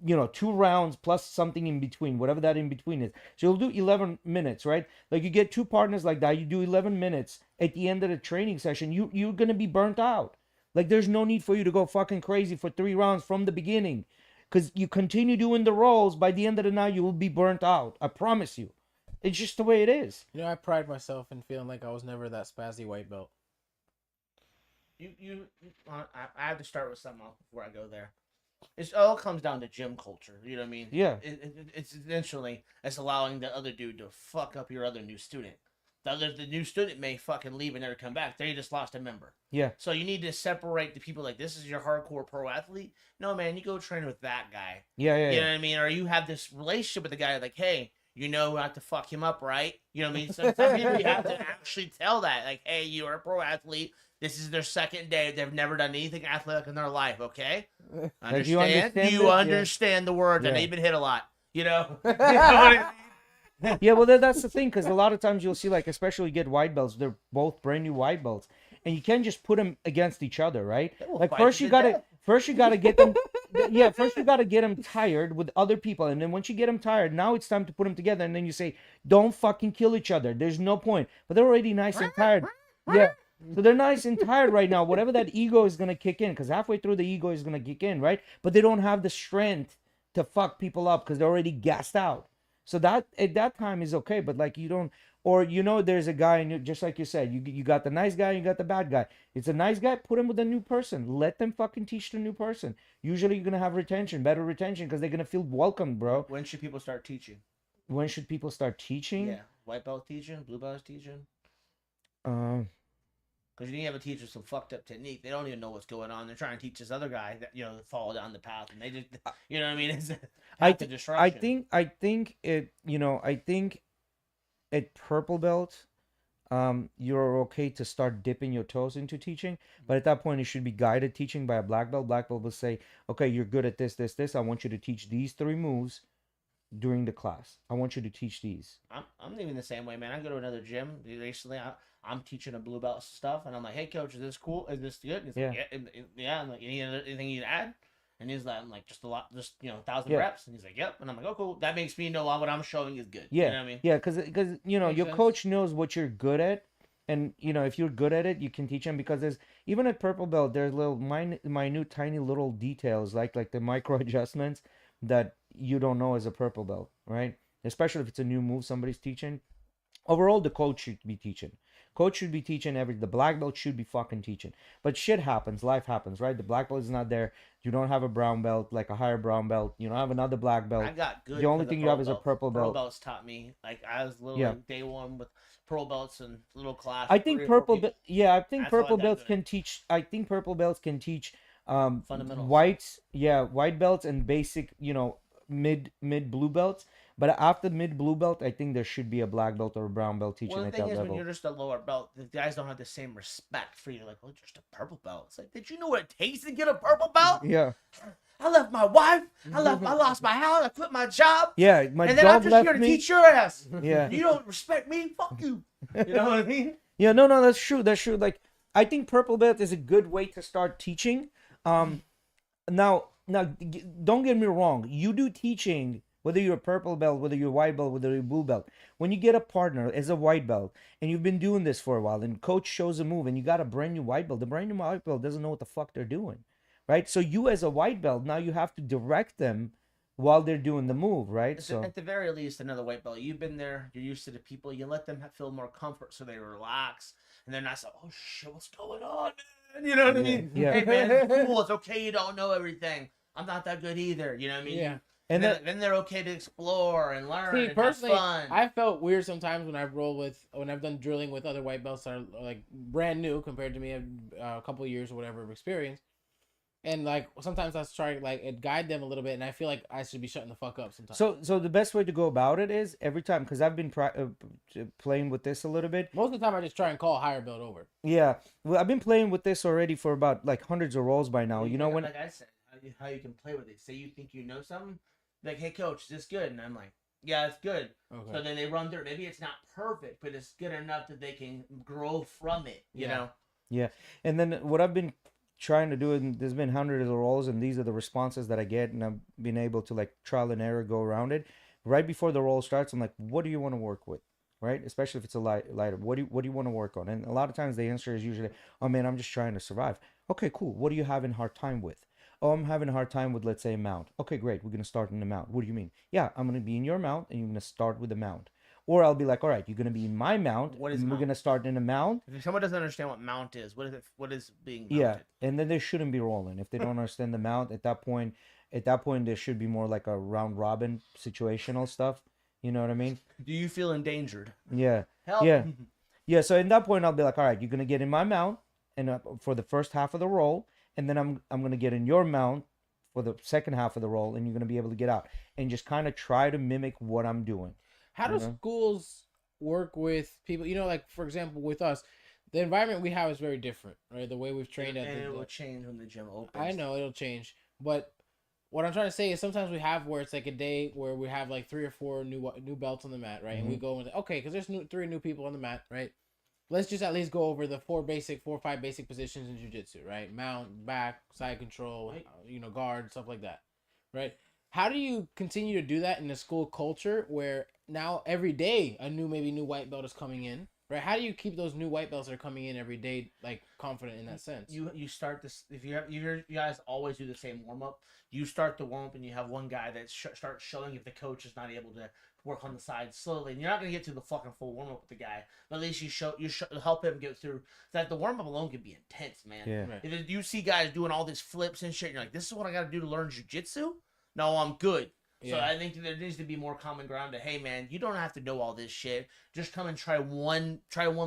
2 rounds plus something in between, whatever that in between is. So you'll do 11 minutes, right? Like, you get 2 partners like that. You do 11 minutes. At the end of the training session, you're going to be burnt out. Like, there's no need for you to go fucking crazy for 3 rounds from the beginning. Because you continue doing the rolls, by the end of the night, you will be burnt out. I promise you. It's just the way it is. You know, I pride myself in feeling like I was never that spazzy white belt. I have to start with something else before I go there. It all comes down to gym culture. You know what I mean? Yeah. It's essentially it's allowing the other dude to fuck up your other new student. The new student may fucking leave and never come back. They just lost a member. Yeah. So you need to separate the people like this is your hardcore pro athlete. No man, you go train with that guy. Yeah, yeah, You yeah. know what I mean? Or you have this relationship with the guy like, hey, you know not to fuck him up, right? You know what I mean? So some people you have to actually tell that, like, hey, you are a pro athlete. This is their second day. They've never done anything athletic in their life. Okay, Like, you understand Do you this? Yeah. understand the words? I know Yeah. you've been hit a lot. You know. You know what I mean? Yeah, well, that's the thing, because a lot of times you'll see, like, especially you get white belts, they're both brand new white belts, and you can't just put them against each other, right? They will Like, fight first to you the gotta, death. first you gotta get them, yeah, first you gotta get them tired with other people, and then once you get them tired, now it's time to put them together, and then you say, don't fucking kill each other. There's no point. But they're already nice and tired. Yeah. So they're nice and tired right now. Whatever that ego is gonna kick in, because halfway through the ego is gonna kick in, right? But they don't have the strength to fuck people up because they're already gassed out. So that at that time is okay, but like you don't, or there's a guy, and just like you said, you got the nice guy, you got the bad guy. It's a nice guy, put him with a new person. Let them fucking teach the new person. Usually you're gonna have retention, better retention, because they're gonna feel welcome, bro. When should people start teaching? When should people start teaching? Yeah, white belt teaching, blue belt teaching. Um. Because you have a teacher with some fucked up technique. They don't even know what's going on. They're trying to teach this other guy that follow down the path, and they just you know what I mean. It's I the think disruption. I think I think at purple belt, you're okay to start dipping your toes into teaching, but at that point it should be guided teaching by a black belt. Black belt will say, okay, you're good at this, this, this. I want you to teach these 3 moves during the class. I want you to teach these. I'm even the same way, man. I go to another gym recently. I'm teaching a blue belt stuff, and I'm like, "Hey, coach, is this cool? Is this good?" He's like, yeah. I'm like, anything you add? And he's like, I'm like, just a lot, just 1,000 reps. And he's like, yep. And I'm like, oh, cool. That makes me know what I'm showing is good. Yeah, You know what I mean? yeah, because Makes your sense. coach knows what you're good at, and if you're good at it, you can teach them, because there's even at purple belt there's little minute tiny little details like the micro adjustments that you don't know as a purple belt, right? Especially if it's a new move somebody's teaching. Overall, the coach should be teaching. Coach should be teaching the black belt should be fucking teaching. But shit happens, life happens, right? The black belt is not there. You don't have a brown belt, like a higher brown belt. You don't have another black belt. I got good. The only for thing you pearl have is a belts. purple Pearl belt. belts taught me. Like, I was literally Yeah. day one with pearl belts and little class. I think purple I think That's how I purple got belts good. can teach. I think purple belts can teach Fundamentals. white belts and basic, mid blue belts. But after mid blue belt, I think there should be a black belt or a brown belt teaching Well, the at thing that is, level. when you're just a lower belt, the guys don't have the same respect for you. Like, oh, you're just a purple belt. It's like, did you know what it takes to get a purple belt? Yeah, I left my wife. I lost my house. I quit my job. yeah. My And then I'm dog just left here to me. teach your ass. Yeah. You don't respect me? Fuck you. You know what I mean? Yeah, no, that's true. That's true. Like, I think purple belt is a good way to start teaching. Now, don't get me wrong. You do teaching, whether you're a purple belt, whether you're a white belt, whether you're a blue belt. When you get a partner as a white belt, and you've been doing this for a while, and coach shows a move, and you got a brand new white belt, the brand new white belt doesn't know what the fuck they're doing, right? So you, as a white belt, now you have to direct them while they're doing the move, right? So At the very least, another white belt. You've been there. You're used to the people. You let them feel more comfort so they relax. And they're not so, oh, shit, what's going on, man? You know what I mean? Yeah. Hey, man, it's cool. It's okay. You don't know everything. I'm not that good either. You know what I mean? Yeah. And And then they're okay to explore and learn See, and personally, have fun. I felt weird sometimes when I've done drilling with other white belts that are like brand new compared to me, a couple of years or whatever of experience. And like sometimes I try to like guide them a little bit, and I feel like I should be shutting the fuck up sometimes. So the best way to go about it is every time, because I've been playing with this a little bit. Most of the time, I just try and call a higher belt over. Yeah, well, I've been playing with this already for about like hundreds of rolls by now. You know when like I said, how you can play with it. Say you think you know something, like, hey coach, is this good? And I'm like, yeah, it's good. Okay. So then they run through it. Maybe it's not perfect, but it's good enough that they can grow from it. You Yeah. know. Yeah, and then what I've been trying to do, and there's been hundreds of rolls, and these are the responses that I get, and I've been able to like trial and error go around it. Right before the roll starts, I'm like, what do you want to work with? Right, especially if it's a lighter. What do you want to work on? And a lot of times the answer is usually, oh man, I'm just trying to survive. Okay, cool. What are you having a hard time with? Oh, I'm having a hard time with, let's say, a mount. Okay, great. We're gonna start in the mount. What do you mean? Yeah, I'm gonna be in your mount, and you're gonna start with the mount. or I'll be like, all right, you're gonna be in my mount. What is and we're mount? gonna start in a mount. If someone doesn't understand what mount is, what is it? What is being mounted? Yeah, and then they shouldn't be rolling if they don't understand the mount. At that point, there should be more like a round robin situational stuff. You know what I mean? Do you feel endangered? Yeah. Help. Yeah. Yeah, so in that point, I'll be like, all right, you're gonna get in my mount, and for the first half of the roll, and then I'm gonna get in your mount for the second half of the roll, and you're gonna be able to get out, and just kind of try to mimic what I'm doing. How do schools work with people? You know, like for example, with us, the environment we have is very different, right? The way we've trained at And the it will change when the gym opens. I know it'll change, but what I'm trying to say is sometimes we have where it's like a day where we have like 3 or 4 new belts on the mat, right? And we go and okay, because there's 3 new people on the mat, right? Let's just at least go over the 4 or 5 basic positions in jiu-jitsu, right? Mount, back, side control, guard, stuff like that, right? How do you continue to do that in a school culture where now every day a new white belt is coming in, right? How do you keep those new white belts that are coming in every day like confident in that sense? You start this if you guys always do the same warm up. You start the warm up and you have one guy that starts showing if the coach is not able to work on the side slowly. And you're not gonna get through the fucking full warm up with the guy, but at least you help him get through. That the warm up alone can be intense, man. Yeah. Right. If you see guys doing all these flips and shit, you're like, this is what I got to do to learn jujitsu. No, I'm good. So Yeah. I think there needs to be more common ground to, hey man, you don't have to know all this shit. Just come and try one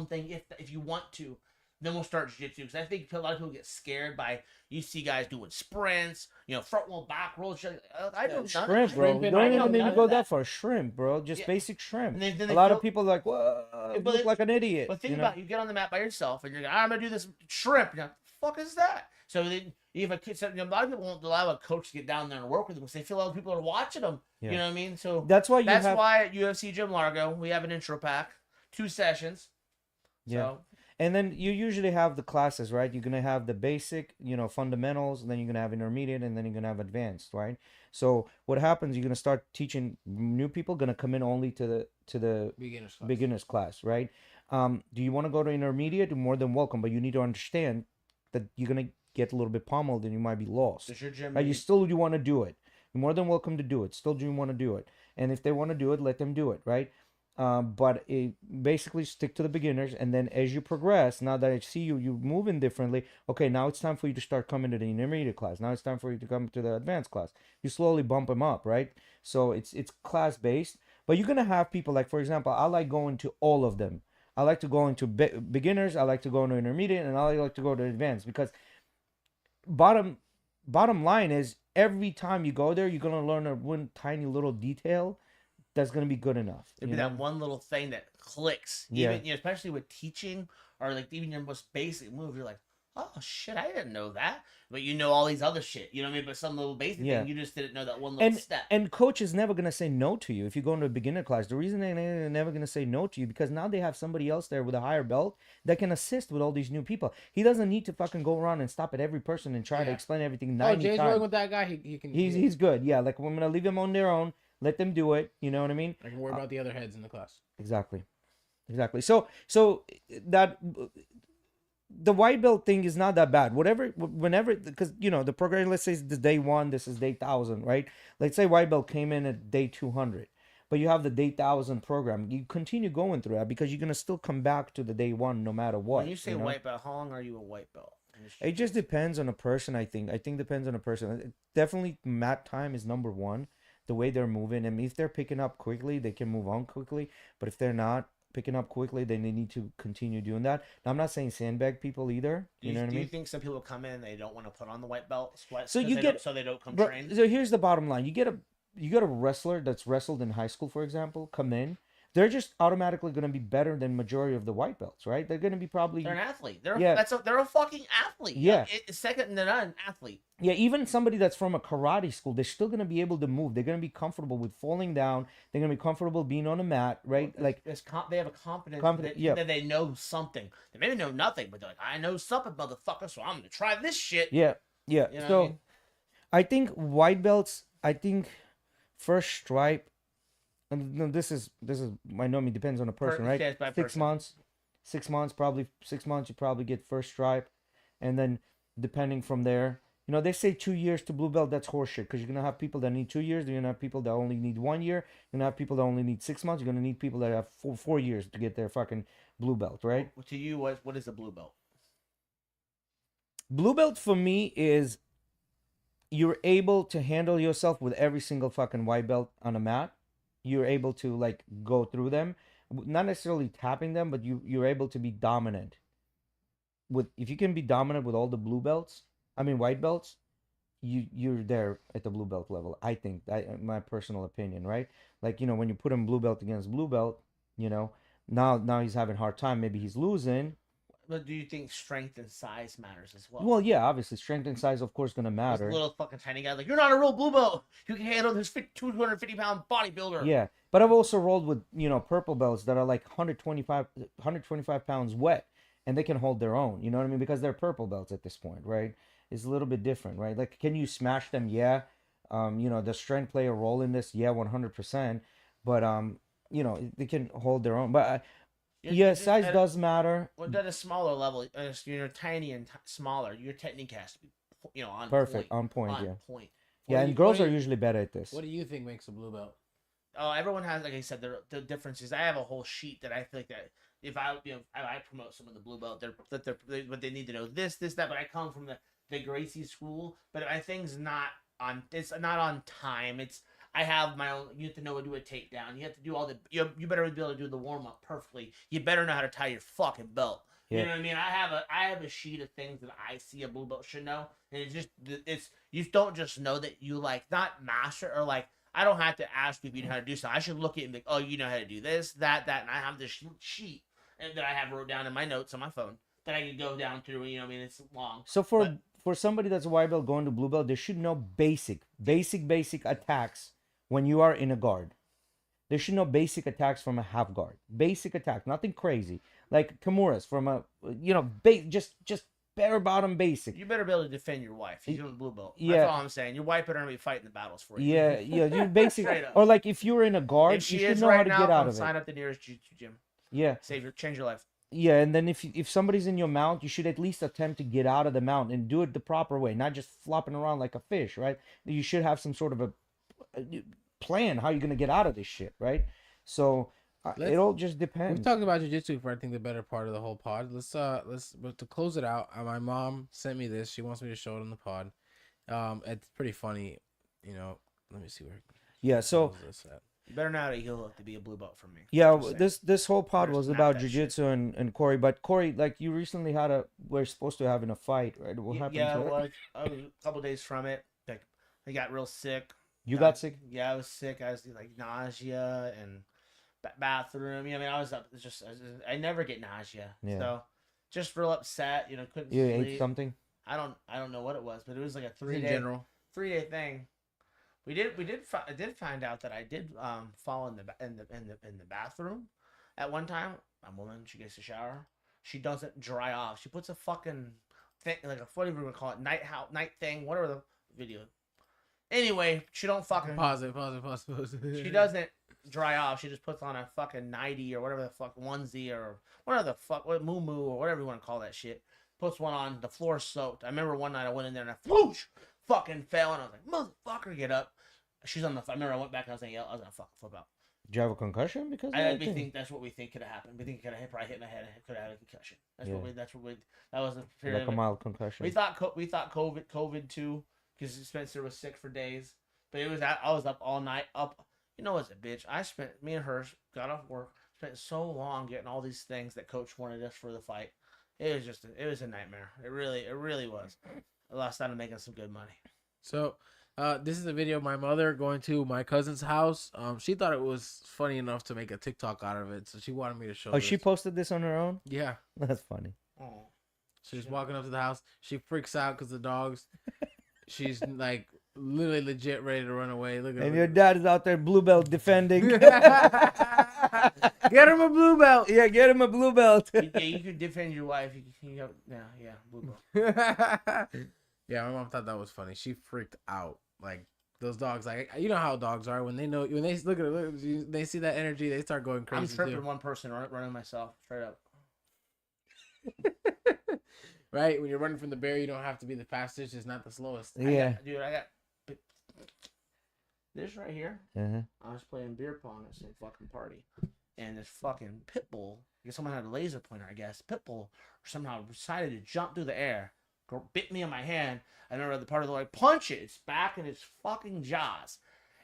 thing if you want to. Then we'll start jiu-jitsu. Because I think a lot of people get scared by, you see guys doing sprints, front roll, back roll. Shit. I know Shrimp, none of bro. shrimp and Don't I even know need none to of go that. that far. Shrimp, bro. Just Yeah. basic shrimp. And then A lot of people are like, well, But look like an idiot. But think you know? about it, you get on the mat by yourself and you're like, I'm gonna do this shrimp. You're like, the fuck is that? So then if a kid, a lot of people won't allow a coach to get down there and work with them because they feel other people are watching them. Yeah. You know what I mean? So That's why why at UFC Gym Largo we have an intro pack, 2 sessions. Yeah. So, And then you usually have the classes, right? You're gonna have the basic, fundamentals, and then you're gonna have intermediate, and then you're gonna have advanced, right? So what happens? You're gonna start teaching new people. Gonna come in only to the beginners class, right? Do you want to go to intermediate? You're more than welcome, but you need to understand that you're gonna get a little bit pummeled and you might be lost. does your gym Right? You want to do it. You're more than welcome to do it. Still, do you want to do it? And if they want to do it, let them do it, right? But basically stick to the beginners, and then as you progress, now that I see you moving differently, okay, now it's time for you to start coming to the intermediate class. Now it's time for you to come to the advanced class. You slowly bump them up, right? So it's class based, but you're gonna have people like, for example, I like going to all of them. I like to go into beginners. I like to go into intermediate, and I like to go to advanced because bottom line is every time you go there, you're gonna learn one tiny little detail that's gonna be good enough. It'd be that one little thing that clicks. Yeah. Even especially with teaching or like even your most basic move, you're like, oh shit, I didn't know that. But you know all these other shit. You know what I mean? But some little basic thing, you just didn't know that one little step. And coach is never gonna say no to you if you go into a beginner class. The reason they're never gonna say no to you because now they have somebody else there with a higher belt that can assist with all these new people. He doesn't need to fucking go around and stop at every person and try to explain everything 90 James times. working with that guy, he can. He's good. Yeah, like I'm gonna leave him on their own. Let them do it. You know what I mean? I can worry about the other heads in the class. Exactly. So that the white belt thing is not that bad. Whenever, because the program, let's say the day 1, this is day 1,000, right? Let's say white belt came in at day 200, but you have the day 1,000 program. You continue going through that because you're gonna still come back to the day 1 no matter what. When you say white belt, how long are you a white belt? It just depends on a person. I think depends on a person. Definitely, mat time is number 1. The way they're moving, and if they're picking up quickly, they can move on quickly. But if they're not picking up quickly, then they need to continue doing that. Now, I'm not saying sandbag people either. You know what I mean? Do you think some people come in and they don't want to put on the white belt? So they don't come bro, trained. so here's the bottom line: you get a wrestler that's wrestled in high school, for example, come in. They're just automatically going to be better than majority of the white belts, right? They're going to be probably. They're an athlete. They're a fucking athlete. Yeah. Second to none athlete. Yeah, even somebody that's from a karate school, they're still going to be able to move. They're going to be comfortable with falling down. They're going to be comfortable being on a mat, right? They have a confidence that they know something. They maybe know nothing, but they're like, I know something, motherfucker, so I'm going to try this shit. Yeah. You know So what I mean? I think white belts, first stripe, and this is I know it depends on the person, right? Yeah, it's by 6 person. months. 6 months, probably 6 months, you probably get first stripe. And then depending from there, You know, they say 2 years to blue belt. That's horseshit because you're gonna have people that need 2 years. You're gonna have people that only need 1 year. You're gonna have people that only need 6 months. You're gonna need people that have 4 years to get their fucking blue belt, right? To you, what is a blue belt? Blue belt for me is you're able to handle yourself with every single fucking white belt on a mat. You're able to like go through them, not necessarily tapping them, but you're able to be dominant. With if you can be dominant with all the blue belts, I mean white belts, you're there at the blue belt level. I think my personal opinion, right? Like when you put him blue belt against blue belt, you know, now he's having a hard time. Maybe he's losing. But do you think strength and size matters as well? Well, yeah, obviously strength and size, of course, gonna This matter. little fucking tiny guy, like, you're not a real blue belt. You can handle this 250-pound bodybuilder. Yeah, but I've also rolled with purple belts that are like 125 pounds wet, and they can hold their own. You know what I mean? Because they're purple belts at this point, right? It's a little bit different, right? Like, can you smash them? Yeah. Does strength play a role in this? Yeah, 100%. But they can hold their own. But yeah, size does matter. Well, at a smaller level, you're tiny and smaller. Your technique has to be, on Perfect, point. on point, On yeah. point. Yeah, and girls are usually better at this. What do you think makes a blue belt? Oh, everyone has, like I said, the differences. I have a whole sheet that I feel like that if I promote some of the blue belt, but they need to know this, that. But I come from the Gracie school, but my thing's not on. It's not on time. I have my own. You have to know how to do a takedown. You have to do all the. You better be able to do the warm up perfectly. You better know how to tie your fucking belt. Yeah. You know what I mean? I have a sheet of things that I see a blue belt should know, and it's you don't just know that you like not master or like. I don't have to ask you if you know how to do something. I should look at it and be like, oh, you know how to do this, that, and I have this sheet that I have wrote down in my notes on my phone that I can go down through. You know, what I mean, it's long. So for somebody that's a white belt going to blue belt, they should know basic attacks when you are in a guard. They should know basic attacks from a half guard. Basic attack, nothing crazy. Like Kimura's from a, just bare bottom basic. You better be able to defend your wife. You're doing blue belt. Yeah. That's all I'm saying. Your wife better not be fighting the battles for you. Yeah, you basic. Straight up. Or like if you're in a guard, If you she should is know right how to now, get out come of it. sign up the nearest jiu-jitsu gym. Yeah. Change your life. Yeah, and then if somebody's in your mount, you should at least attempt to get out of the mount and do it the proper way, not just flopping around like a fish, right? You should have some sort of a plan how you're gonna get out of this shit, right? So it all just depends. We've talked about jiu-jitsu for I think the better part of the whole pod. But to close it out, my mom sent me this. She wants me to show it on the pod. It's pretty funny, Let me see where. Yeah, so where is this at? You better know how to heel hook to be a blue belt for me. yeah, Just saying. this whole pod Better was snap about that jiu-jitsu and Corey, but Corey, like you recently we're supposed to have in a fight, right? What happened Yeah, to it? well, I was a couple days from it. Like, I got real sick. You got sick? Yeah, I was sick. I was like nausea and bathroom. I mean, I was up. I never get nausea. Yeah. So just real upset. Couldn't You sleep. ate something? I don't know what it was, but it was like a In general. 3-day thing. I did find out that I did fall in the bathroom at one time. My woman, she gets a shower. She doesn't dry off. She puts a fucking thing, like a whatever we call it, night thing, whatever the video. Anyway, she don't fucking Pause it. She doesn't dry off. She just puts on a fucking nightie or whatever the fuck, onesie or whatever the fuck, moo or whatever you want to call that shit. Puts one on, the floor soaked. I remember one night I went in there and I whoosh, fucking fell and I was like, motherfucker, get up. She's on the. I remember I went back and I was like, yeah, I was gonna fucking flip out. Did you have a concussion because of I that we thing? think that's what we think could have happened. We think it could have probably hit my head. Could have had a concussion. That was the period. Like a mild concussion. We thought COVID too, because Spencer was sick for days. But I was up all night. You know what's a bitch? Me and her got off work, spent so long getting all these things that coach wanted us for the fight. It was a nightmare. It really was. I lost out on making some good money. So, this is a video of my mother going to my cousin's house. She thought it was funny enough to make a TikTok out of it, so she wanted me to show. Oh, she posted this on her own? Yeah. That's funny. Oh. She's walking up to the house. She freaks out because the dogs. She's like literally legit ready to run away. Look at And her. your dad is out there blue belt defending. Get him a blue belt. Yeah, get him a blue belt. Yeah, you could defend your wife. Yeah, blue belt. Yeah, my mom thought that was funny. She freaked out. Like those dogs, like you know how dogs are when they look at it, they see that energy, they start going crazy. I'm tripping one person running myself straight up. right? When you're running from the bear, you don't have to be the fastest, just not the slowest. Yeah. I got this right here. Uh-huh. I was playing beer pong at some fucking party, and this fucking pit bull, because someone had a laser pointer, I guess, pit bull somehow decided to jump through the air, bit me on my hand. I remember the part of the like punch it, it's back in its fucking jaws,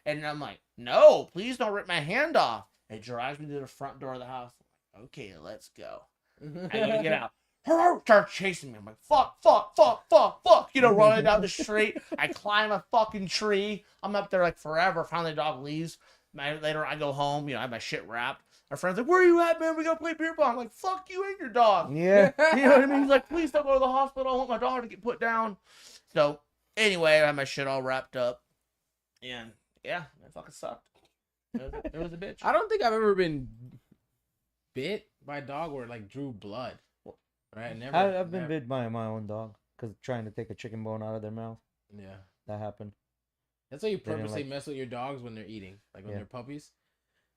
and I'm like, no, please don't rip my hand off. It drives me to the front door of the house. I'm like, okay, let's go. I go to get out. Start chasing me. I'm like, fuck. You know, running down the street. I climb a fucking tree. I'm up there like forever. Finally, the dog leaves. Later, I go home. You know, I have my shit wrapped. Our friend's like, where are you at, man? We gotta play beer pong. I'm like, fuck you and your dog. Yeah. You know what I mean? He's like, please don't go to the hospital. I want my dog to get put down. So, anyway, I had my shit all wrapped up. And, yeah, it fucking sucked. It was a bitch. I don't think I've ever been bit by a dog or like drew blood. Right? I've been bit by my own dog because trying to take a chicken bone out of their mouth. Yeah. That happened. That's why you They didn't purposely like- mess with your dogs when they're eating, like when Yeah. they're puppies.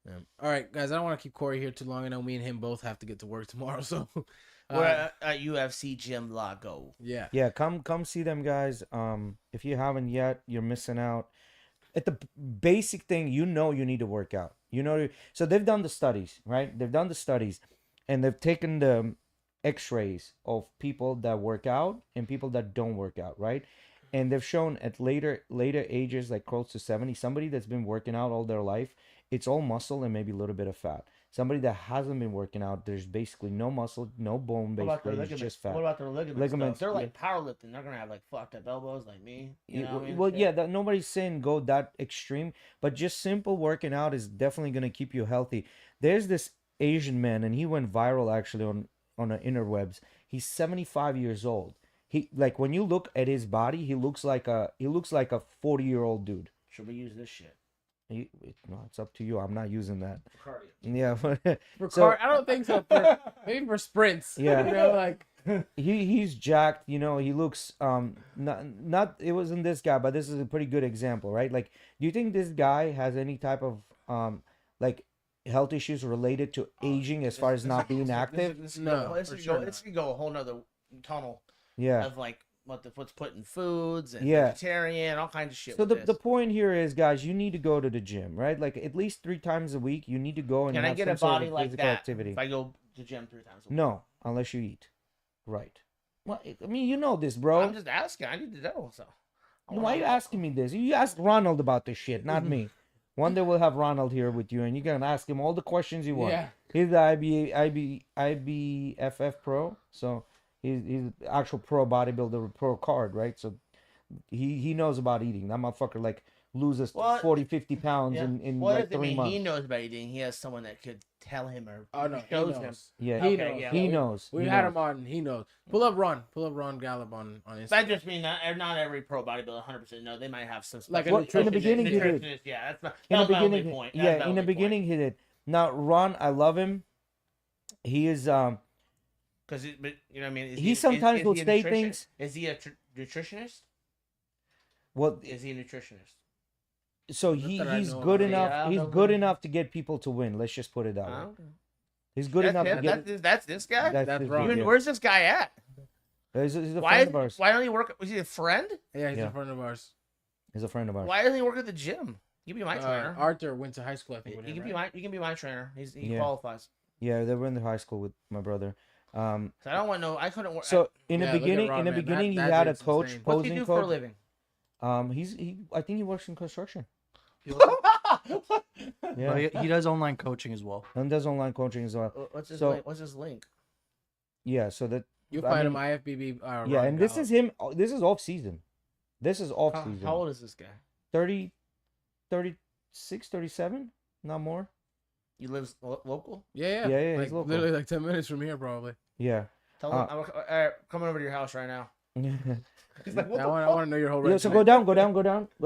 Yeah. All right, guys, I don't want to keep Corey here too long. I know me and him both have to get to work tomorrow, so We're at UFC Gym Lago. yeah. Yeah, come see them guys. If you haven't yet, you're missing out. At the basic thing, you need to work out. So they've done the studies, right? They've done the studies, and they've taken the X-rays of people that work out and people that don't work out, right? And they've shown at later ages, like close to 70, somebody that's been working out all their life, it's all muscle and maybe a little bit of fat. Somebody that hasn't been working out, there's basically no muscle, no bone, What about their basically, it's ligaments? just fat. What about their ligaments? Ligaments, They're like powerlifting. They're gonna have like fucked up elbows like me. You know what I mean? Well, Shit. yeah, nobody's saying go that extreme, but just simple working out is definitely going to keep you healthy. There's this Asian man, and he went viral actually on the interwebs. He's 75 years old. He like when you look at his body, he looks like a 40-year-old dude. Should we use this shit? No, it's up to you. I'm not using that. For cardio. Yeah, For So- I don't think so. Maybe for sprints. Yeah. You know, like he's jacked. He looks not it wasn't this guy, but this is a pretty good example, right? Like, do you think this guy has any type of like health issues related to aging as far as not being active? This No, This for could sure go. This could go a whole nother tunnel Yeah. of like what's put in foods and Yeah. vegetarian, all kinds of shit. So with the this. point here is, guys, you need to go to the gym, right? Like at least 3 times a week. You need to go and Can I have get some a sort body of like physical that activity. if I go to the gym 3 times a week? No, unless you eat, right? Well, I mean, you know this, bro. I'm just asking. I need to know. So Why are you asking me this? You ask Ronald about this shit, not me. One day we'll have Ronald here with you, and you can ask him all the questions you want. yeah. He's the IBFF pro, so he's actual pro bodybuilder, pro card, right? So he knows about eating. That motherfucker like loses Well, 40, 50 pounds yeah. in Well, like I 3 mean, months. he knows about eating. He has someone that could tell him or Oh no, he shows him. knows. Yeah, He Okay, knows. yeah. he knows. We he had knows. him on. He knows. Pull up Ron Gallup on Instagram. That just means not every pro bodybuilder 100% know. They might have some Like a special Well, in the nutritionist. beginning he did. nutritionist. Yeah, that's not, In that the was my only beginning, point. yeah, That's my in the only beginning he did. Now Ron, I love him. He is Because you know what I mean. He sometimes will he a say nutrition- things- Is he a nutritionist? well. Is he a nutritionist? So Not that I he's know good of. enough. Yeah, I he's know good him. enough to get people to win. Let's just put it that way. Okay. He's good enough to get. That's this guy. That's his Ron. video. Even, where's this guy at? He's a Why? friend of ours. Why don't he work? Was he a friend? Yeah, he's Yeah. a friend of ours. He's a friend of ours. Why doesn't he work at the gym? You can be my trainer. Arthur went to high school, I think. You with can him, be right? my trainer. He Yeah. qualifies. Yeah, they were in the high school with my brother. So I don't want no. I couldn't work. So in Yeah, the look at beginning, Ron, in the man. beginning, That he had a dude's coach, insane. what's he posing do for a coach. living? I think he works in construction. But Yeah, he does online coaching as well. and does online coaching as well. What's his So- link? What's his link? Yeah, so that You'll I find him mean, IFBB. yeah, Ron and this Gallup. is him. This is off season. This is off How, season. how old is this guy? 30, 36, 37, not more. You lives local? Yeah, Yeah, yeah, like he's local. literally like 10 minutes from here, probably. Yeah. Tell him I'm coming over to your house right now. He's like, what I the want fuck? to know your whole Yeah, so resume. go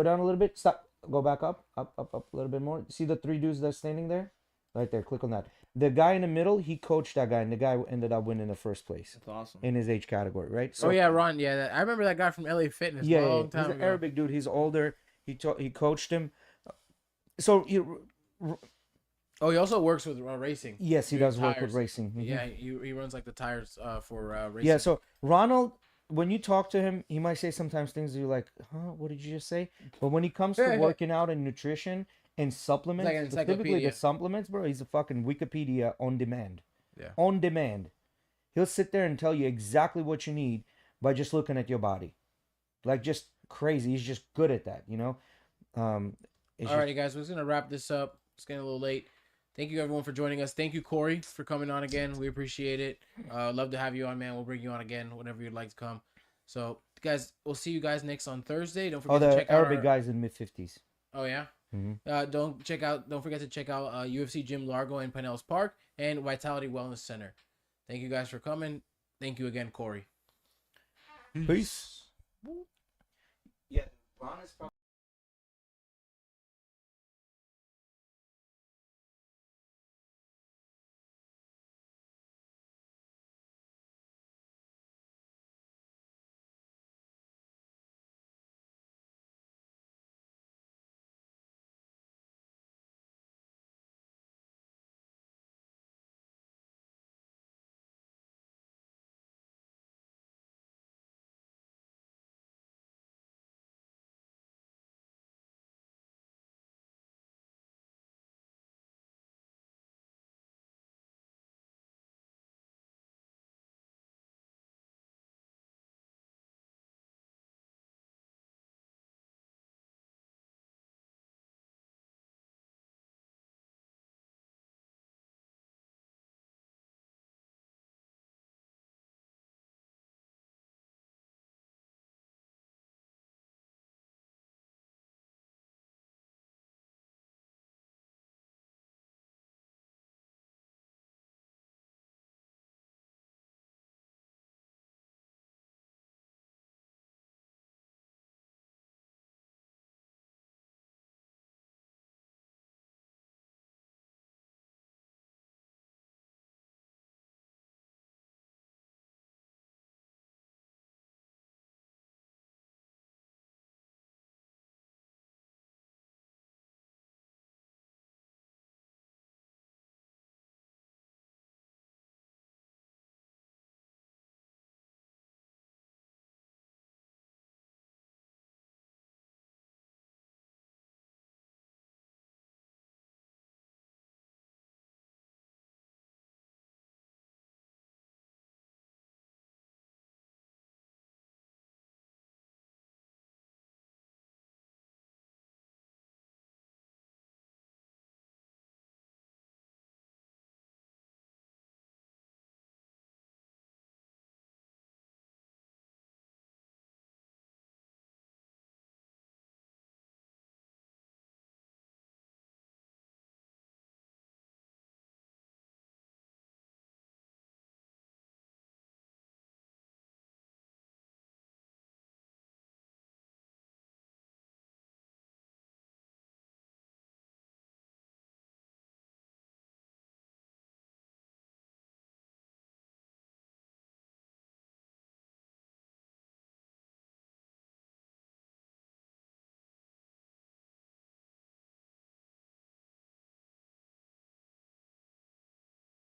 down a little bit. Stop. Go back up a little bit more. See the 3 dudes that's standing there? Right there. Click on that. The guy in the middle, he coached that guy, and the guy ended up winning the first place That's awesome. in his age category, right? Oh yeah, Ron. Yeah, I remember that guy from LA Fitness. yeah, a yeah. long He's time an ago. Arabic dude. He's older. He coached him. So Oh, he also works with racing. Yes, he Doing does work with tires. racing. Mhm. Yeah, he runs like the tires for racing. Yeah, so Ronald, when you talk to him, he might say sometimes things you're like, huh, what did you just say? But when he comes to working out and nutrition and supplements, an specifically the encyclopedia. supplements, bro, he's a fucking Wikipedia on demand. Yeah. On demand. He'll sit there and tell you exactly what you need by just looking at your body. Like, just crazy. He's just good at that, you know? It's just- Alrighty, guys, we're just gonna wrap this up. It's getting a little late. Thank you everyone for joining us. Thank you, Corey, for coming on again. We appreciate it. Love to have you on, man. We'll bring you on again whenever you'd like to come. So, guys, we'll see you guys next on Thursday. Don't forget to the check out Arabic our... guys in mid-50s. Oh yeah. Mhm. Don't forget to check out UFC Gym Largo in Pinellas Park and Vitality Wellness Center. Thank you guys for coming. Thank you again, Corey. Peace. Yeah, Ron is probably